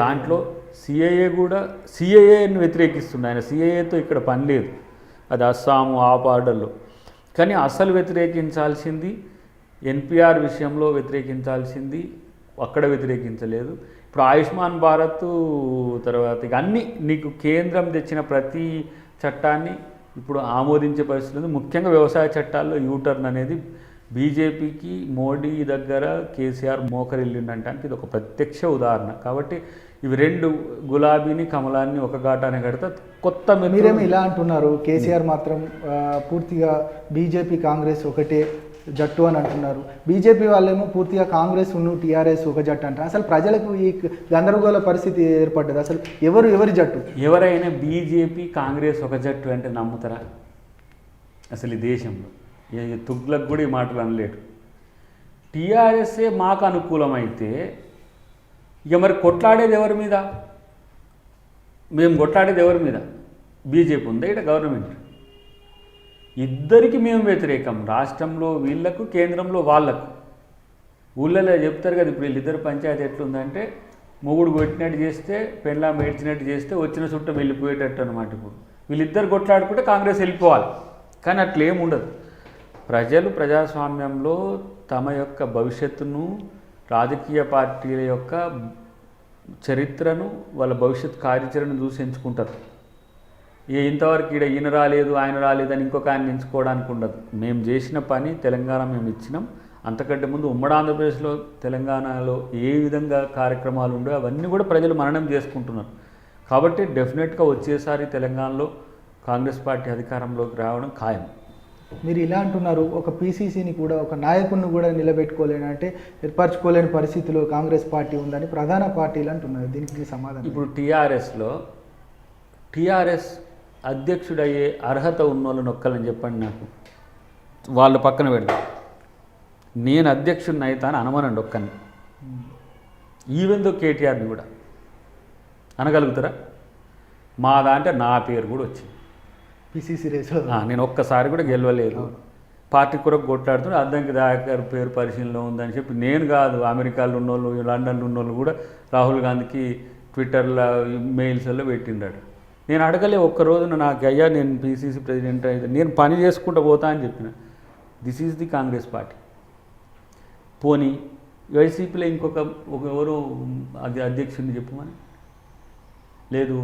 దాంట్లో సిఏఏ కూడా సిఏఏని వ్యతిరేకిస్తుండే ఆయన. సిఏఏతో ఇక్కడ పని లేదు, అది అస్సాము ఆ బార్డర్లో. కానీ అసలు వ్యతిరేకించాల్సింది ఎన్పిఆర్ విషయంలో వ్యతిరేకించాల్సింది అక్కడ వ్యతిరేకించలేదు. ఇప్పుడు ఆయుష్మాన్ భారత్ తర్వాత ఇక అన్నీ నీకు కేంద్రం తెచ్చిన ప్రతి చట్టాన్ని ఇప్పుడు ఆమోదించే పరిస్థితి ఉంది. ముఖ్యంగా వ్యవసాయ చట్టాల్లో యూటర్న్ అనేది బీజేపీకి మోడీ దగ్గర కేసీఆర్ మోకరిల్లిండటానికి ఇది ఒక ప్రత్యక్ష ఉదాహరణ. కాబట్టి ఇవి రెండు గులాబీని కమలాన్ని ఒక ఘాటాన్ని కడితే కొత్త. మీరేమో ఇలా అంటున్నారు, కేసీఆర్ మాత్రం పూర్తిగా బీజేపీ కాంగ్రెస్ ఒకటే జట్టు అని అంటున్నారు. బీజేపీ వాళ్ళేమో పూర్తిగా కాంగ్రెస్ టీఆర్ఎస్ ఒక జట్టు అంటారు. అసలు ప్రజలకు ఈ గందరగోళ పరిస్థితి ఏర్పడ్డది. అసలు ఎవరి జట్టు? ఎవరైనా బీజేపీ కాంగ్రెస్ ఒక జట్టు అంటే నమ్ముతారా? అసలు ఈ దేశంలో తుగ్లకు కూడా ఈ మాటలు అనలేడు. టీఆర్ఎస్ఏ మాకు అనుకూలమైతే ఇక మరి కొట్లాడేది ఎవరి మీద? మేము కొట్లాడేది ఎవరి మీద? బీజేపీ ఉందా ఇక్కడ గవర్నమెంట్? ఇద్దరికి మేము వ్యతిరేకం. రాష్ట్రంలో వీళ్ళకు, కేంద్రంలో వాళ్ళకు. ఊళ్ళలో చెప్తారు కదా ఇప్పుడు వీళ్ళిద్దరు పంచాయతీ ఎట్లుందంటే మొగుడు కొట్టినట్టు చేస్తే పెళ్ళాం ఏడ్చినట్టు చేస్తే వచ్చిన చుట్టం వెళ్ళిపోయేటట్టు అనమాట. ఇప్పుడు వీళ్ళిద్దరు కొట్లాడుకుంటే కాంగ్రెస్ వెళ్ళిపోవాలి. కానీ అట్లేం ఉండదు. ప్రజలు ప్రజాస్వామ్యంలో తమ యొక్క భవిష్యత్తును, రాజకీయ పార్టీల యొక్క చరిత్రను, వాళ్ళ భవిష్యత్ కార్యాచరణను చూసి ఎంచుకుంటారు. ఇంతవరకు ఈయన రాలేదు ఆయన రాలేదని ఇంకొక ఆయన ఎంచుకోవడానికి ఉండదు. మేము చేసిన పని తెలంగాణ మేము ఇచ్చినాం. అంతకంటే ముందు ఉమ్మడి ఆంధ్రప్రదేశ్లో తెలంగాణలో ఏ విధంగా కార్యక్రమాలు ఉండో అవన్నీ కూడా ప్రజలు మననం చేసుకుంటున్నారు. కాబట్టి డెఫినెట్గా వచ్చేసారి తెలంగాణలో కాంగ్రెస్ పార్టీ అధికారంలోకి రావడం ఖాయం. మీరు ఇలా అంటున్నారు, ఒక పీసీసీని కూడా ఒక నాయకుడిని కూడా నిలబెట్టుకోలేని అంటే ఏర్పరచుకోలేని పరిస్థితిలో కాంగ్రెస్ పార్టీ ఉందని ప్రధాన పార్టీలు అంటున్నారు. దీనికి సమాధానం? ఇప్పుడు టీఆర్ఎస్ అధ్యక్షుడయ్యే అర్హత ఉన్న వాళ్ళని ఒక్కలని చెప్పండి నాకు. వాళ్ళు పక్కన పెడతాం. నేను అధ్యక్షుడిని అవుతాను అనమనండి ఒక్కని. ఈవెందో కేటీఆర్ని కూడా అనగలుగుతారా? మా దాంట్లో నా పేరు కూడా వచ్చింది పిసిసి రేసులో. నేను ఒక్కసారి కూడా గెలవలేదు. పార్టీ కొరకు కొట్లాడుతూ అద్దంకి దయాకర్ పేరు పరిశీలనలో ఉందని చెప్పి నేను కాదు, అమెరికాలో ఉన్నోళ్ళు, లండన్లో ఉన్నోళ్ళు కూడా రాహుల్ గాంధీకి ట్విట్టర్లో మెయిల్స్లో పెట్టిండాడు. నేను అడగలే ఒక్కరోజున నాకు, అయ్యా నేను పీసీసీ ప్రెసిడెంట్ అయితే నేను పని చేసుకుంటూ పోతా అని చెప్పిన. This is the Congress party. పోనీ వైసీపీలో ఎవరు అధ్యక్షుడిని చెప్పమని లేదు,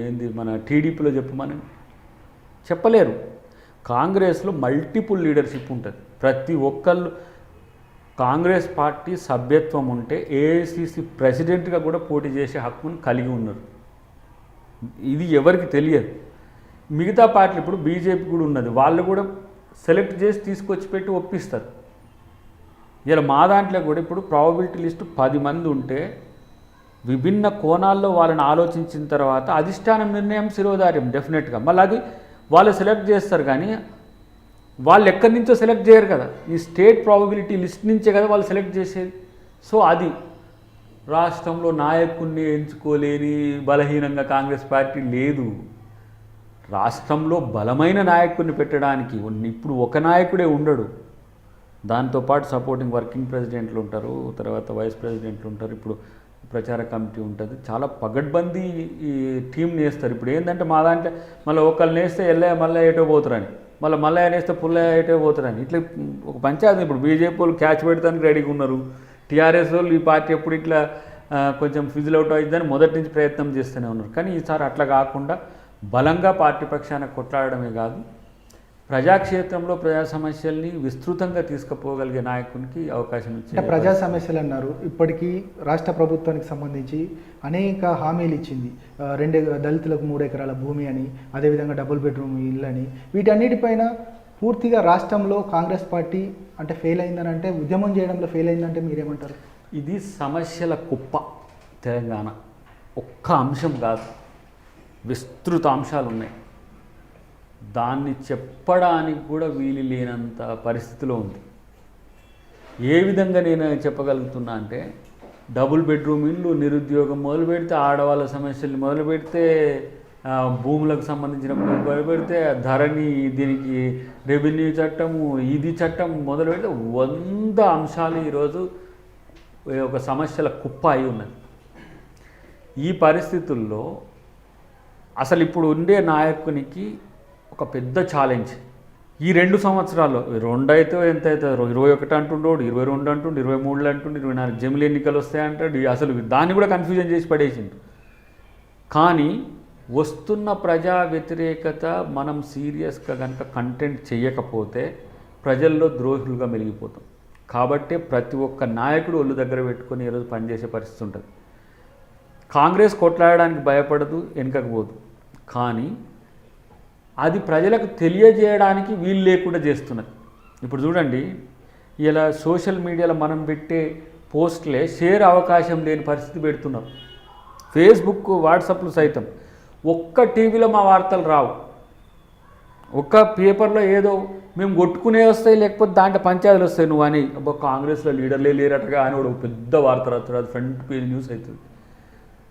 ఏంది మన టీడీపీలో చెప్పమని చెప్పలేరు. కాంగ్రెస్లో మల్టిపుల్ లీడర్షిప్ ఉంటుంది. ప్రతి ఒక్కళ్ళు కాంగ్రెస్ పార్టీ సభ్యత్వం ఉంటే ఏఐసిసి ప్రెసిడెంట్గా కూడా పోటీ చేసే హక్కును కలిగి ఉన్నారు. ఇది ఎవరికి తెలియదు. మిగతా పార్టీలు ఇప్పుడు బీజేపీ కూడా ఉన్నది, వాళ్ళు కూడా సెలెక్ట్ చేసి తీసుకొచ్చి పెట్టి ఒప్పిస్తారు. ఇలా మా దాంట్లో కూడా ఇప్పుడు ప్రాబబిలిటీ లిస్టు 10 మంది ఉంటే విభిన్న కోణాల్లో వాళ్ళని ఆలోచించిన తర్వాత అధిష్టానం నిర్ణయం శిరోధార్యం డెఫినెట్గా. మళ్ళీ అది వాళ్ళు సెలెక్ట్ చేస్తారు, కానీ వాళ్ళు ఎక్కడి నుంచో సెలెక్ట్ చేయరు కదా, ఈ స్టేట్ ప్రాబబిలిటీ లిస్ట్ నుంచే కదా వాళ్ళు సెలెక్ట్ చేసేది. సో అది రాష్ట్రంలో నాయకుడిని ఎంచుకోలేని బలహీనంగా కాంగ్రెస్ పార్టీ లేదు. రాష్ట్రంలో బలమైన నాయకుడిని పెట్టడానికి ఇప్పుడు ఒక నాయకుడే ఉండడు. దాంతోపాటు సపోర్టింగ్ వర్కింగ్ ప్రెసిడెంట్లు ఉంటారు, తర్వాత వైస్ ప్రెసిడెంట్లు ఉంటారు, ఇప్పుడు ప్రచార కమిటీ ఉంటుంది. చాలా పగడ్బందీ ఈ టీంని వేస్తారు. ఇప్పుడు ఏంటంటే మా దాంట్లో మళ్ళీ ఒకళ్ళని వేస్తే ఎల్లయ్య మళ్ళీ ఏటో పోతారని, మళ్ళీ వేస్తే పుల్లయ్య ఏటో పోతారని, ఇట్లా ఒక పంచాయతీ. ఇప్పుడు బీజేపీ వాళ్ళు క్యాచ్ పెడతానికి రెడీగా ఉన్నారు. టీఆర్ఎస్ వాళ్ళు ఈ పార్టీ ఎప్పుడు ఇట్లా కొంచెం ఫిజిల్ అవుట్ అవుతుందని మొదటి నుంచి ప్రయత్నం చేస్తూనే ఉన్నారు. కానీ ఈసారి అట్లా కాకుండా బలంగా పార్టీ పక్షాన కొట్లాడడమే కాదు, ప్రజాక్షేత్రంలో ప్రజా సమస్యల్ని విస్తృతంగా తీసుకుపోగలిగే నాయకునికి అవకాశం అంటే ఇచ్చే ప్రజా సమస్యలు అన్నారు. ఇప్పటికీ రాష్ట్ర ప్రభుత్వానికి సంబంధించి అనేక హామీలు ఇచ్చింది. 2 దళితులకు 3 ఎకరాల భూమి అని, అదేవిధంగా డబుల్ బెడ్రూమ్ ఇల్లు అని, వీటన్నిటిపైన పూర్తిగా రాష్ట్రంలో కాంగ్రెస్ పార్టీ అంటే ఫెయిల్ అయిందని, అంటే ఉద్యమం చేయడంలో ఫెయిల్ అయిందంటే మీరేమంటారు? ఇది సమస్యల కుప్ప తెలంగాణ. ఒక్క అంశం కాదు, విస్తృత అంశాలు ఉన్నాయి. దాన్ని చెప్పడానికి కూడా వీలు లేనంత పరిస్థితిలో ఉంది. ఏ విధంగా నేను చెప్పగలుగుతున్నా అంటే, డబుల్ బెడ్రూమ్ ఇల్లు, నిరుద్యోగం మొదలు పెడితే, ఆడవాళ్ళ సమస్యలు మొదలు పెడితే, భూములకు సంబంధించిన మొదలు పెడితే, ధరణి, దీనికి రెవెన్యూ చట్టము, ఇది చట్టం మొదలు పెడితే 100 అంశాలు ఈరోజు ఒక సమస్యల కుప్ప అయి ఉన్నది. ఈ పరిస్థితుల్లో అసలు ఇప్పుడు ఉండే నాయకునికి ఒక పెద్ద ఛాలెంజ్. ఈ 2 సంవత్సరాల్లో 2 అయితే ఎంత అవుతుందో, 21 అంటుండోడు, 22 అంటుండు, 23 అంటుండు, 24 జమిలి ఎన్నికలు వస్తాయంటాడు. అసలు దాన్ని కూడా కన్ఫ్యూజన్ చేసి పడేసిండు. కానీ వస్తున్న ప్రజా వ్యతిరేకత మనం సీరియస్గా కనుక కంటెంట్ చేయకపోతే ప్రజల్లో ద్రోహులుగా మెలిగిపోతాం. కాబట్టి ప్రతి ఒక్క నాయకుడు ఒళ్ళు దగ్గర పెట్టుకొని ఈరోజు పనిచేసే పరిస్థితి ఉంటుంది. కాంగ్రెస్ కొట్లాడడానికి భయపడదు, వెనుకపోదు. కానీ అది ప్రజలకు తెలియజేయడానికి వీలు లేకుండా చేస్తున్నది. ఇప్పుడు చూడండి, ఇలా సోషల్ మీడియాలో మనం పెట్టే పోస్టులే షేర్ అవకాశం లేని పరిస్థితి పెడుతున్నారు. ఫేస్బుక్, వాట్సాప్లు సైతం. ఒక్క టీవీలో మా వార్తలు రావు, ఒక్క పేపర్లో ఏదో మేము కొట్టుకునే వస్తాయి, లేకపోతే దాంట్లో పంచాయతీలు వస్తాయి. నువ్వు అని కాంగ్రెస్లో లీడర్లే లేరటగా అని ఒక పెద్ద వార్త రాస్తారు, అది ఫ్రంట్ పేజ్ న్యూస్ అవుతుంది.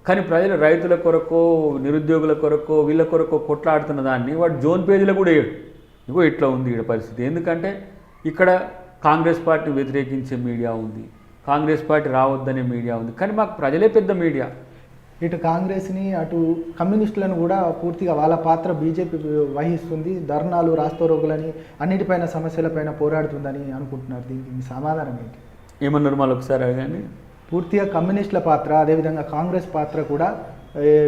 కానీ ప్రజలు రైతుల కొరకు, నిరుద్యోగుల కొరకు, వీళ్ళ కొరకు కొట్లాడుతున్న దాన్ని వాడు జోన్ పేజీలో కూడా వేయడు. ఇగో ఇట్లా ఉంది ఇక్కడ పరిస్థితి. ఎందుకంటే ఇక్కడ కాంగ్రెస్ పార్టీ వ్యతిరేకించే మీడియా ఉంది, కాంగ్రెస్ పార్టీ రావద్దనే మీడియా ఉంది. కానీ మాకు ప్రజలే పెద్ద మీడియా. ఇటు కాంగ్రెస్ని, అటు కమ్యూనిస్టులను కూడా పూర్తిగా వాళ్ళ పాత్ర బీజేపీ వహిస్తుంది. ధర్నాలు, రాస్తారోగులని, అన్నిటిపైన సమస్యలపైన పోరాడుతుందని అనుకుంటున్నారు. దీనికి మీ సమాధానం ఏంటి? ఏమన్నారు మళ్ళీ ఒకసారి? కానీ పూర్తిగా కమ్యూనిస్టుల పాత్ర, అదేవిధంగా కాంగ్రెస్ పాత్ర కూడా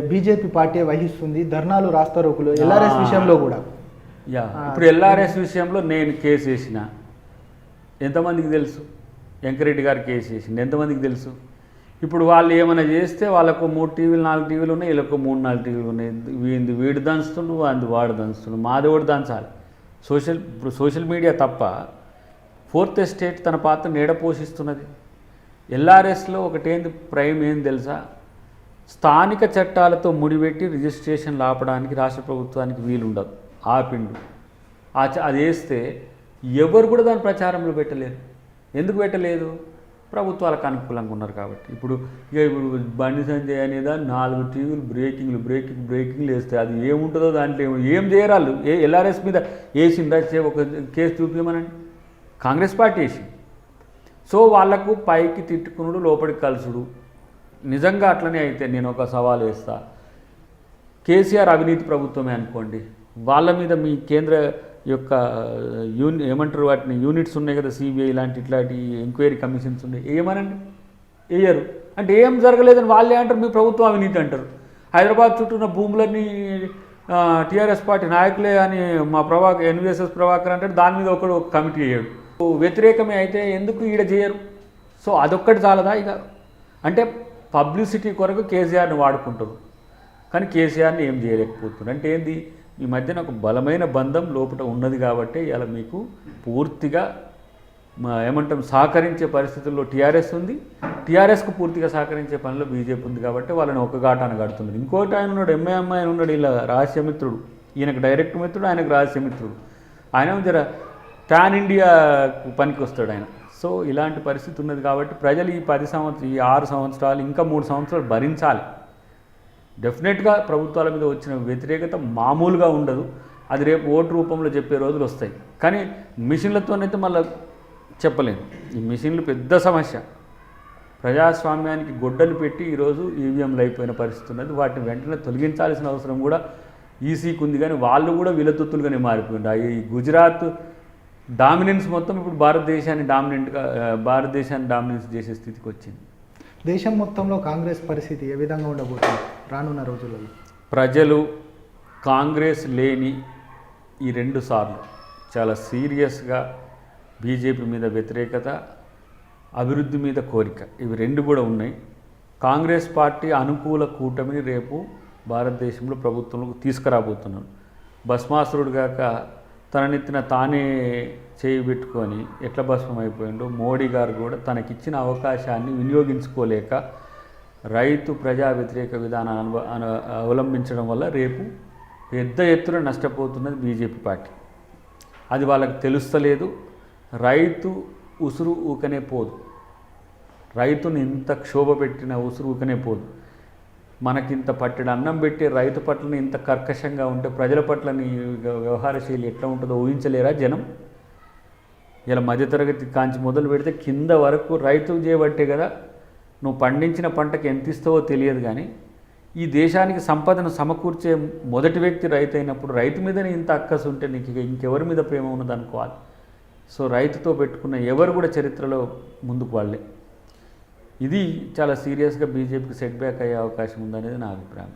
బీజేపీ పార్టీ వహిస్తుంది. ధర్నాలు, రాస్తారోకులు, ఎల్ఆర్ఎస్ విషయంలో కూడా. ఇప్పుడు ఎల్ఆర్ఎస్ విషయంలో నేను కేసు వేసిన, ఎంతమందికి తెలుసు? వెంకరెడ్డి గారు కేసు వేసింది, ఎంతమందికి తెలుసు? ఇప్పుడు వాళ్ళు ఏమైనా చేస్తే వాళ్ళకు 3 టీవీలు 4 టీవీలు ఉన్నాయి, వీళ్ళకు 3 4 టీవీలు ఉన్నాయి. వీడు దంచుతుండు, వాడు దంచుతుండు, మాది కూడా దంచాలి. ఇప్పుడు సోషల్ మీడియా తప్ప 4th ఎస్టేట్ తన పాత్ర నీడ పోషిస్తున్నది. ఎల్ఆర్ఎస్లో ఒకటేంది ప్రైమ్ ఏంది తెలుసా? స్థానిక చట్టాలతో ముడిపెట్టి రిజిస్ట్రేషన్లు ఆపడానికి రాష్ట్ర ప్రభుత్వానికి వీలుండదు. ఆపిండు. అది వేస్తే ఎవరు కూడా దాని ప్రచారంలో పెట్టలేరు. ఎందుకు పెట్టలేదు? ప్రభుత్వాలకు అనుకూలంగా ఉన్నారు కాబట్టి. ఇప్పుడు బండి సంజయ్ అనేదా 4 టీవీలు బ్రేకింగ్లు వేస్తే అది ఏముంటుందో దాంట్లో ఏం చేయరాళ్ళు. ఎల్ఆర్ఎస్ మీద వేసిందా? ఒక కేసు చూపించమనండి. కాంగ్రెస్ పార్టీ వేసింది. సో వాళ్లకు పైకి తిట్టుకునుడు, లోపలికి కలుసుడు. నిజంగా అట్లనే అయితే నేను ఒక సవాల్ వేస్తా. కేసీఆర్ అవినీతి ప్రభుత్వమే అనుకోండి, వాళ్ళ మీద మీ కేంద్ర యొక్క ఏమంటారు వాటిని, యూనిట్స్ ఉన్నాయి కదా, సిబిఐ ఇట్లాంటి ఎంక్వైరీ కమిషన్స్ ఉన్నాయి, ఏమనండి? వేయరు. అంటే ఏం జరగలేదని వాళ్ళే అంటారు, మీ ప్రభుత్వం అవినీతి అంటారు. హైదరాబాద్ చుట్టూ ఉన్న భూములన్నీ టీఆర్ఎస్ పార్టీ నాయకులే అని మా ఎన్విఎస్ఎస్ ప్రభాకర్ అంటాడు. దాని మీద ఒక కమిటీ వేయడు. వ్యతిరేకమే అయితే ఎందుకు ఈడ చేయరు? సో అదొక్కటి చాలదా? ఇక అంటే పబ్లిసిటీ కొరకు కేసీఆర్ని వాడుకుంటారు, కానీ కేసీఆర్ని ఏం చేయలేకపోతున్నారు. అంటే ఏంది? ఈ మధ్యన ఒక బలమైన బంధం లోపల ఉన్నది కాబట్టి ఇలా మీకు పూర్తిగా ఏమంటాం సహకరించే పరిస్థితుల్లో టీఆర్ఎస్ ఉంది. టీఆర్ఎస్కు పూర్తిగా సహకరించే పనిలో బీజేపీ ఉంది కాబట్టి వాళ్ళని ఒక ఘాటాన కడుతున్నది. ఇంకోటి ఆయన ఉన్నాడు, ఎంఐఎం ఆయన ఉన్నాడు, ఇలా రహస్యమిత్రుడు. ఈయనకు డైరెక్ట్ మిత్రుడు, ఆయనకు రహస్యమిత్రుడు. ఆయన జర ప్యాన్ ఇండియా పనికి వస్తాడు ఆయన. సో ఇలాంటి పరిస్థితి ఉన్నది కాబట్టి ప్రజలు ఈ 6 సంవత్సరాలు ఇంకా 3 సంవత్సరాలు భరించాలి. డెఫినెట్గా ప్రభుత్వాల మీద వచ్చిన వ్యతిరేకత మామూలుగా ఉండదు. అది రేపు ఓటు రూపంలో చెప్పే రోజులు వస్తాయి. కానీ మిషన్లతోనైతే మళ్ళీ చెప్పలేము. ఈ మిషన్లు పెద్ద సమస్య. ప్రజాస్వామ్యానికి గొడ్డలు పెట్టి ఈరోజు ఈవీఎంలు అయిపోయిన పరిస్థితి ఉన్నది. వాటిని వెంటనే తొలగించాల్సిన అవసరం కూడా ఈసీకి ఉంది. కానీ వాళ్ళు కూడా విలతొత్తులుగానే మారిపోయింది. ఈ గుజరాత్ డామినెన్స్ మొత్తం ఇప్పుడు భారతదేశాన్ని డామినెన్స్ చేసే స్థితికి వచ్చింది. దేశం మొత్తంలో కాంగ్రెస్ పరిస్థితి ఏ విధంగా ఉండబోతుంది రానున్న రోజులలో? ప్రజలు కాంగ్రెస్ లేని ఈ 2 సార్లు చాలా సీరియస్గా బీజేపీ మీద వ్యతిరేకత, అభివృద్ధి మీద కోరిక, ఇవి రెండు కూడా ఉన్నాయి. కాంగ్రెస్ పార్టీ అనుకూల కూటమిని రేపు భారతదేశంలో ప్రభుత్వంలోకి తీసుకురాబోతున్నాను. భస్మాసురుడు గాక తననెత్తిన తానే చేయి పెట్టుకొని ఎట్లా భస్మం అయిపోయిందో, మోడీ గారు కూడా తనకిచ్చిన అవకాశాన్ని వినియోగించుకోలేక రైతు ప్రజా వ్యతిరేక విధానాన్ని అవలంబించడం వల్ల రేపు పెద్ద ఎత్తున నష్టపోతున్నది బీజేపీ పార్టీ. అది వాళ్ళకి తెలుస్తలేదు. రైతు ఉసురు ఊకనే పోదు. రైతుని ఇంత క్షోభ పెట్టిన ఉసురు ఊకనే పోదు. మనకింత పట్టెడు అన్నం పెట్టి రైతు పట్లని ఇంత కర్కశంగా ఉంటే ప్రజల పట్లని వ్యవహార శైలి ఎట్లా ఉంటుందో ఊహించలేరా జనం? ఇలా మధ్యతరగతి కాంచి మొదలు పెడితే కింద వరకు రైతు చేయబట్టే కదా నువ్వు పండించిన పంటకి ఎంత ఇస్తావో తెలియదు. కానీ ఈ దేశానికి సంపదను సమకూర్చే మొదటి వ్యక్తి రైతు అయినప్పుడు రైతు మీదనే ఇంత అక్కసు ఉంటే నీకు ఇంకెవరి మీద ప్రేమ ఉన్నది అనుకోవాలి. సో రైతుతో పెట్టుకున్న ఎవరు కూడా చరిత్రలో ముందుకు వాళ్ళే. ఇది చాలా సీరియస్గా బీజేపీకి సెట్ బ్యాక్ అయ్యే అవకాశం ఉందనేది నా అభిప్రాయం.